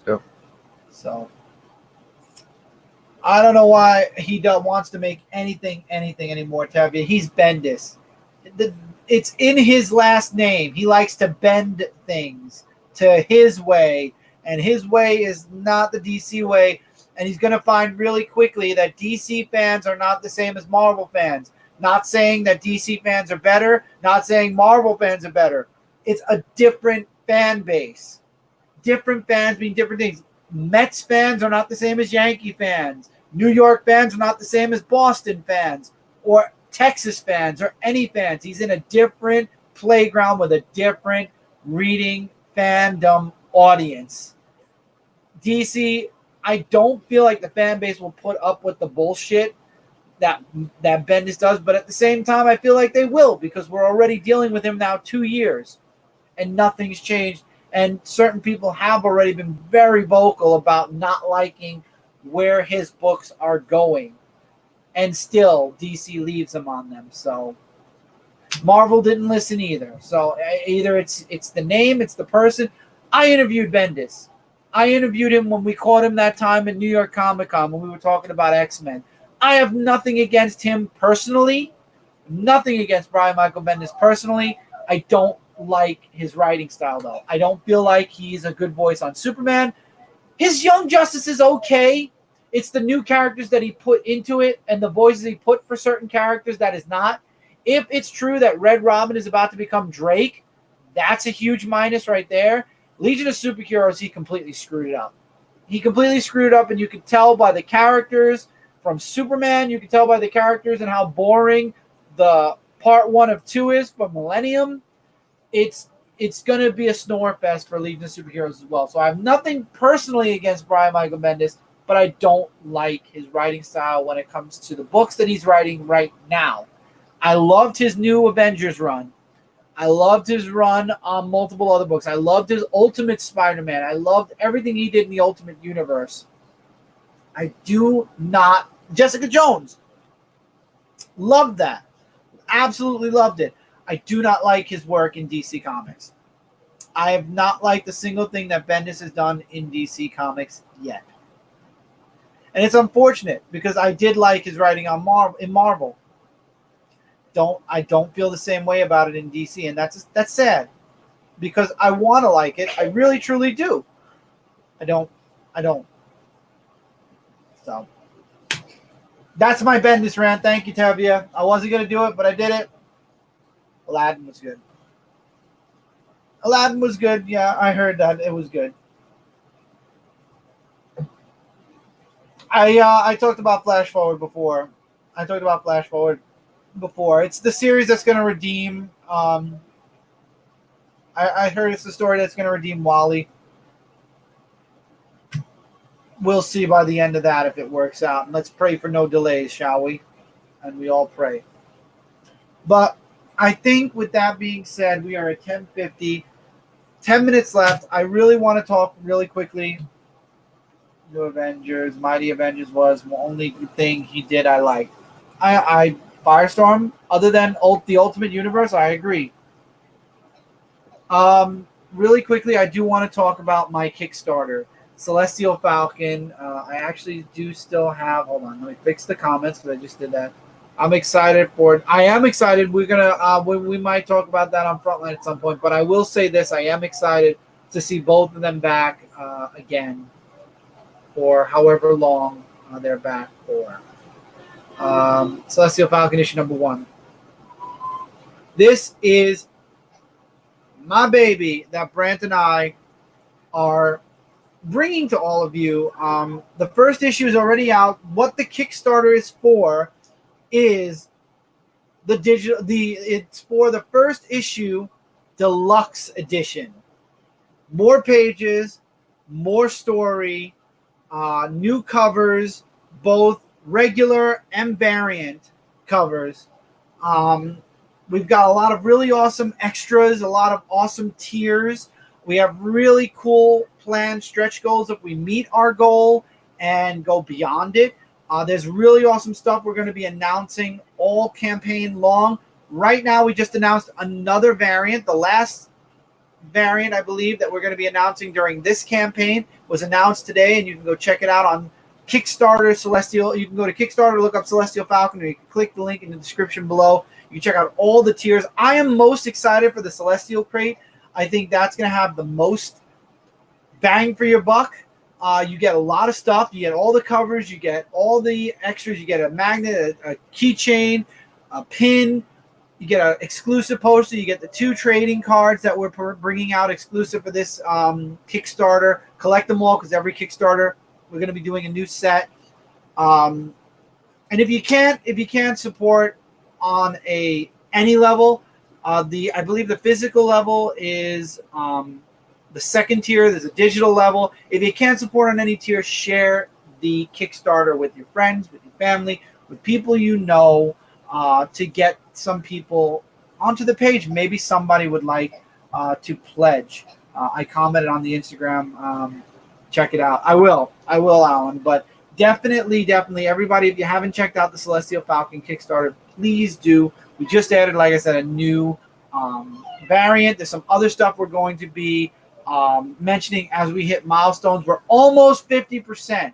Yep. So I don't know why he wants to make anything anymore, Tavia. He's Bendis. It's in his last name. He likes to bend things to his way, and his way is not the DC way. And he's going to find really quickly that DC fans are not the same as Marvel fans. Not saying that DC fans are better, not saying Marvel fans are better. It's a different fan base. Different fans mean different things. Mets fans are not the same as Yankee fans. New York fans are not the same as Boston fans or Texas fans or any fans. He's in a different playground with a different reading fandom audience. DC, I don't feel like the fan base will put up with the bullshit that Bendis does, but at the same time, I feel like they will, because we're already dealing with him now 2 years and nothing's changed. And certain people have already been very vocal about not liking where his books are going. And still, DC leaves him on them. So Marvel didn't listen either. So either it's the name, it's the person. I interviewed Bendis. I interviewed him when we caught him that time at New York Comic Con when we were talking about X-Men. I have nothing against him personally. Nothing against Brian Michael Bendis personally. I don't like his writing style, though. I don't feel like he's a good voice on Superman. His Young Justice is okay. It's the new characters that he put into it and the voices he put for certain characters that is not. If it's true that Red Robin is about to become Drake, that's a huge minus right there. Legion of Superheroes, he completely screwed it up. He completely screwed it up, and you could tell by the characters from Superman. You could tell by the characters and how boring the part 1 of 2 is for Millennium. It's going to be a snore fest for Legion of Superheroes as well. So I have nothing personally against Brian Michael Bendis, but I don't like his writing style when it comes to the books that he's writing right now. I loved his new Avengers run. I loved his run on multiple other books. I loved his Ultimate Spider-Man. I loved everything he did in the Ultimate Universe. I do not... Jessica Jones. Loved that. Absolutely loved it. I do not like his work in DC Comics. I have not liked a single thing that Bendis has done in DC Comics yet. And it's unfortunate because I did like his writing on Marvel. I don't feel the same way about it in DC, and that's sad because I want to like it. I really truly do. I don't. So that's my Bendis rant. Thank you, Tavia. I wasn't gonna do it, but I did it. Aladdin was good. Aladdin was good. Yeah, I heard that it was good. I talked about Flash Forward before. It's the series that's going to redeem. I heard it's the story that's going to redeem Wally. We'll see by the end of that if it works out. And let's pray for no delays, shall we? And we all pray. But I think with that being said, we are at 10:50. 10 minutes left. I really want to talk really quickly. New Avengers, Mighty Avengers was the only thing he did I liked. I Firestorm, other than the Ultimate Universe, I agree. Really quickly, I do want to talk about my Kickstarter, Celestial Falcon. I actually do still have. Hold on, let me fix the comments because I just did that. I'm excited for it. I am excited. We're gonna we might talk about that on Frontline at some point. But I will say this: I am excited to see both of them back again for however long they're back for. Celestial Falcon issue number 1. This is my baby that Brant and I are bringing to all of you. The first issue is already out. What the Kickstarter is for is the digital. It's for the first issue, deluxe edition. More pages, more story, new covers, both regular and variant covers. We've got a lot of really awesome extras, a lot of awesome tiers. We have really cool planned stretch goals if we meet our goal and go beyond it. There's really awesome stuff we're going to be announcing all campaign long. Right now, we just announced another variant. The last variant, I believe, that we're going to be announcing during this campaign was announced today, and you can go check it out on Kickstarter. Celestial. You can go to Kickstarter, look up Celestial Falcon, or you can click the link in the description below. You can check out all the tiers. I am most excited for the Celestial crate. I think that's going to have the most bang for your buck. You get a lot of stuff. You get all the covers. You get all the extras. You get a magnet, a keychain, a pin. You get an exclusive poster. You get the 2 trading cards that we're bringing out exclusive for this Kickstarter. Collect them all because every Kickstarter we're going to be doing a new set. And if you can't support on any level, I believe the physical level is the second tier. There's a digital level. If you can't support on any tier, share the Kickstarter with your friends, with your family, with people you know, to get some people onto the page. Maybe somebody would like to pledge. I commented on the Instagram. Check it out. I will, Alan. But definitely, everybody, if you haven't checked out the Celestial Falcon Kickstarter, please do. We just added, like I said, a new variant. There's some other stuff we're going to be mentioning as we hit milestones. We're almost 50%.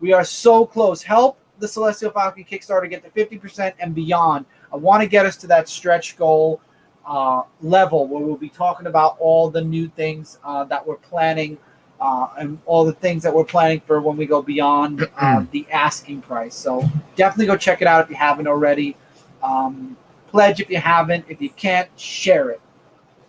We are so close. Help the Celestial Falcon Kickstarter get to 50% and beyond. I want to get us to that stretch goal level where we'll be talking about all the new things that we're planning and all the things that we're planning for when we go beyond the asking price. So definitely go check it out if you haven't already. Pledge if you haven't. If you can't, share it.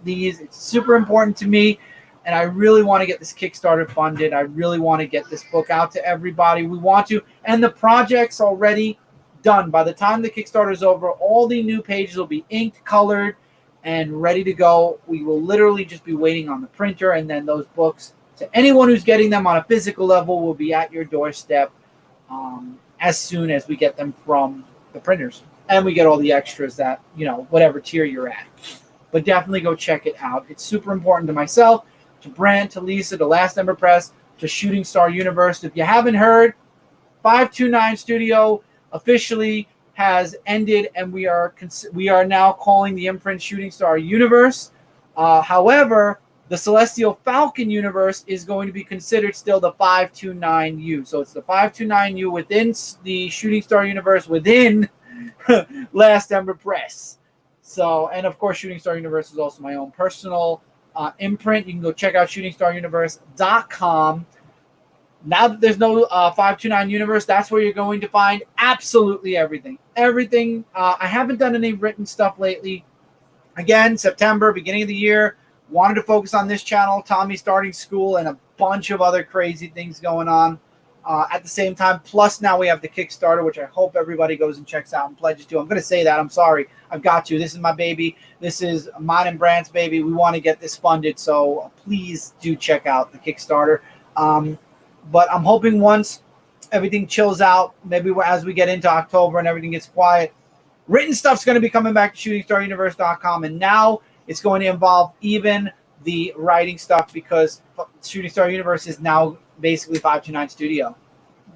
It's super important to me, and I really want to get this Kickstarter funded. I really want to get this book out to everybody. We want to, and the project's already done. By the time the Kickstarter is over, all the new pages will be inked, colored, and ready to go. We will literally just be waiting on the printer, and then those books, to anyone who's getting them on a physical level, will be at your doorstep as soon as we get them from the printers. And we get all the extras that, whatever tier you're at. But definitely go check it out. It's super important to myself, to Brent, to Lisa, to Last Ember Press, to Shooting Star Universe. If you haven't heard, 529 Studio officially has ended, and we are now calling the imprint Shooting Star Universe. However, the Celestial Falcon Universe is going to be considered still the 529U. So it's the 529U within the Shooting Star Universe within Last Ember Press. So, and of course, Shooting Star Universe is also my own personal imprint. You can go check out shootingstaruniverse.com. Now that there's no 529 Universe, that's where you're going to find absolutely everything. Everything. I haven't done any written stuff lately. Again, September, beginning of the year, wanted to focus on this channel, Tommy starting school, and a bunch of other crazy things going on at the same time. Plus, now we have the Kickstarter, which I hope everybody goes and checks out and pledges to. I'm going to say that. I'm sorry. I've got to. This is my baby. This is mine and Brandt's baby. We want to get this funded, so please do check out the Kickstarter. But I'm hoping once everything chills out, maybe as we get into October and everything gets quiet, written stuff's going to be coming back to shootingstaruniverse.com, and now it's going to involve even the writing stuff, because Shooting Star Universe is now basically 529 Studio.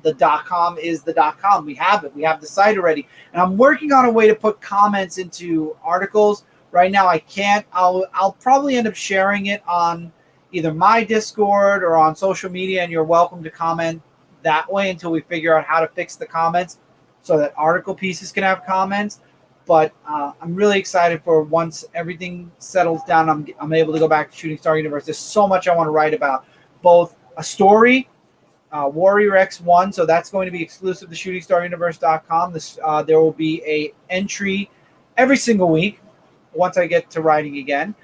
The .com is the .com. We have it. We have the site already. And I'm working on a way to put comments into articles. Right now I can't. I'll probably end up sharing it on either my Discord or on social media, and you're welcome to comment that way until we figure out how to fix the comments so that article pieces can have comments. But I'm really excited for once everything settles down, I'm able to go back to Shooting Star Universe. There's so much I want to write about, both a story, Warrior X1, so that's going to be exclusive to shootingstaruniverse.com. There will be a entry every single week once I get to writing again.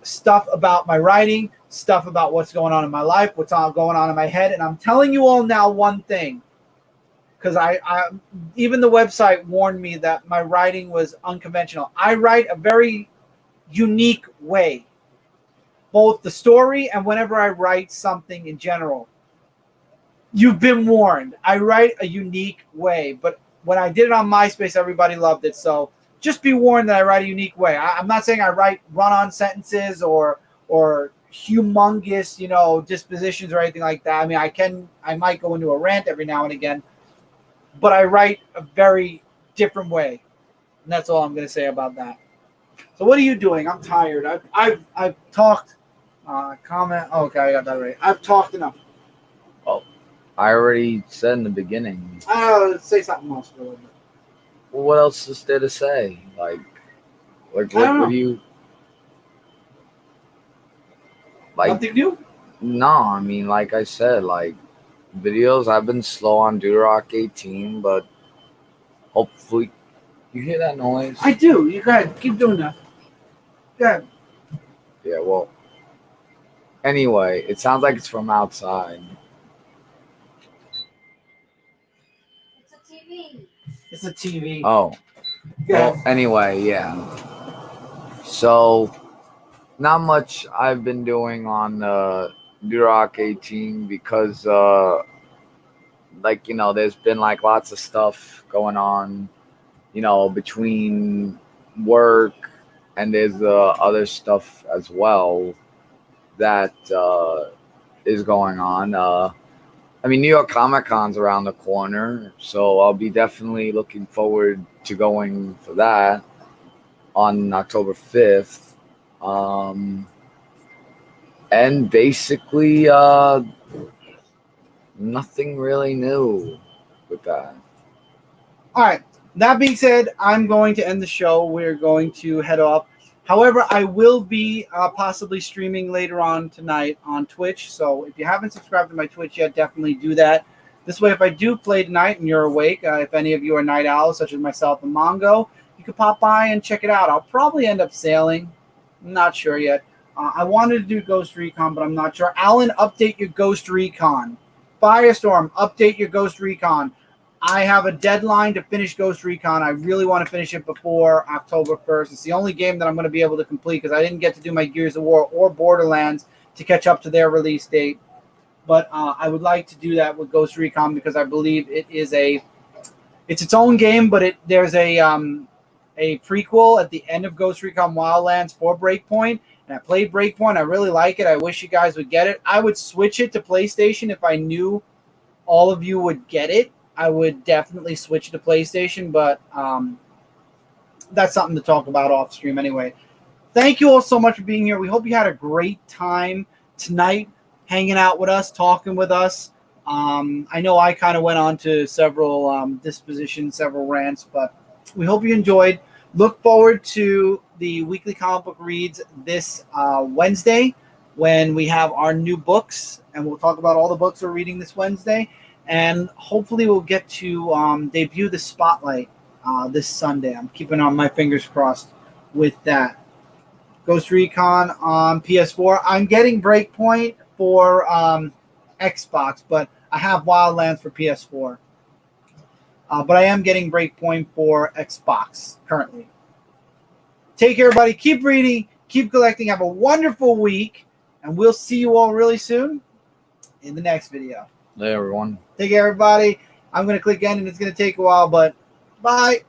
Stuff about my writing, stuff about what's going on in my life, what's going on in my head. And I'm telling you all now one thing, because I even the website warned me that my writing was unconventional. I write a very unique way, both the story and whenever I write something in general. You've been warned. I write a unique way, but when I did it on MySpace, everybody loved it. So just be warned that I write a unique way. I'm not saying I write run-on sentences or or humongous, dispositions or anything like that. I mean, I might go into a rant every now and again, but I write a very different way. And that's all I'm going to say about that. So what are you doing? I'm tired. I've talked. Comment. Okay, I got that right. I've talked enough. Well, I already said in the beginning. Say something else for a little bit. Well, what else is there to say? Like what do you like? Nothing new? No, I mean, like I said, like videos. I've been slow on Durock 18, but hopefully, you hear that noise? I do. You go ahead. Keep doing that. Go ahead. Yeah. Well. Anyway, it sounds like it's from outside. It's a TV. Oh. Well, anyway, yeah. So, not much I've been doing on Durock 18 because, there's been like lots of stuff going on, between work and there's other stuff as well that is going on. I mean, New York Comic Con's around the corner, so I'll be definitely looking forward to going for that on October 5th. And basically, nothing really new with that. All right. That being said, I'm going to end the show. We're going to head off. However, I will be possibly streaming later on tonight on Twitch. So if you haven't subscribed to my Twitch yet, definitely do that. This way, if I do play tonight and you're awake, if any of you are night owls, such as myself and Mongo, you can pop by and check it out. I'll probably end up sailing. I'm not sure yet. I wanted to do Ghost Recon, but I'm not sure. Alan, update your Ghost Recon. Firestorm, update your Ghost Recon. I have a deadline to finish Ghost Recon. I really want to finish it before October 1st. It's the only game that I'm going to be able to complete because I didn't get to do my Gears of War or Borderlands to catch up to their release date. But I would like to do that with Ghost Recon because I believe it's its own game, but there's a prequel at the end of Ghost Recon Wildlands for Breakpoint. And I played Breakpoint. I really like it. I wish you guys would get it. I would switch it to PlayStation if I knew all of you would get it. I would definitely switch to PlayStation, but that's something to talk about off stream anyway. Thank you all so much for being here. We hope you had a great time tonight hanging out with us, talking with us. I know I kind of went on to several dispositions, several rants, but we hope you enjoyed. Look forward to the weekly comic book reads this Wednesday when we have our new books, and we'll talk about all the books we're reading this Wednesday. And hopefully we'll get to debut the Spotlight this Sunday. I'm keeping on my fingers crossed with that. Ghost Recon on PS4. I'm getting Breakpoint for Xbox, but I have Wildlands for PS4. But I am getting Breakpoint for Xbox currently. Take care, everybody. Keep reading. Keep collecting. Have a wonderful week. And we'll see you all really soon in the next video. Hey, everyone. Take care, everybody. I'm going to click end, and it's going to take a while, but bye.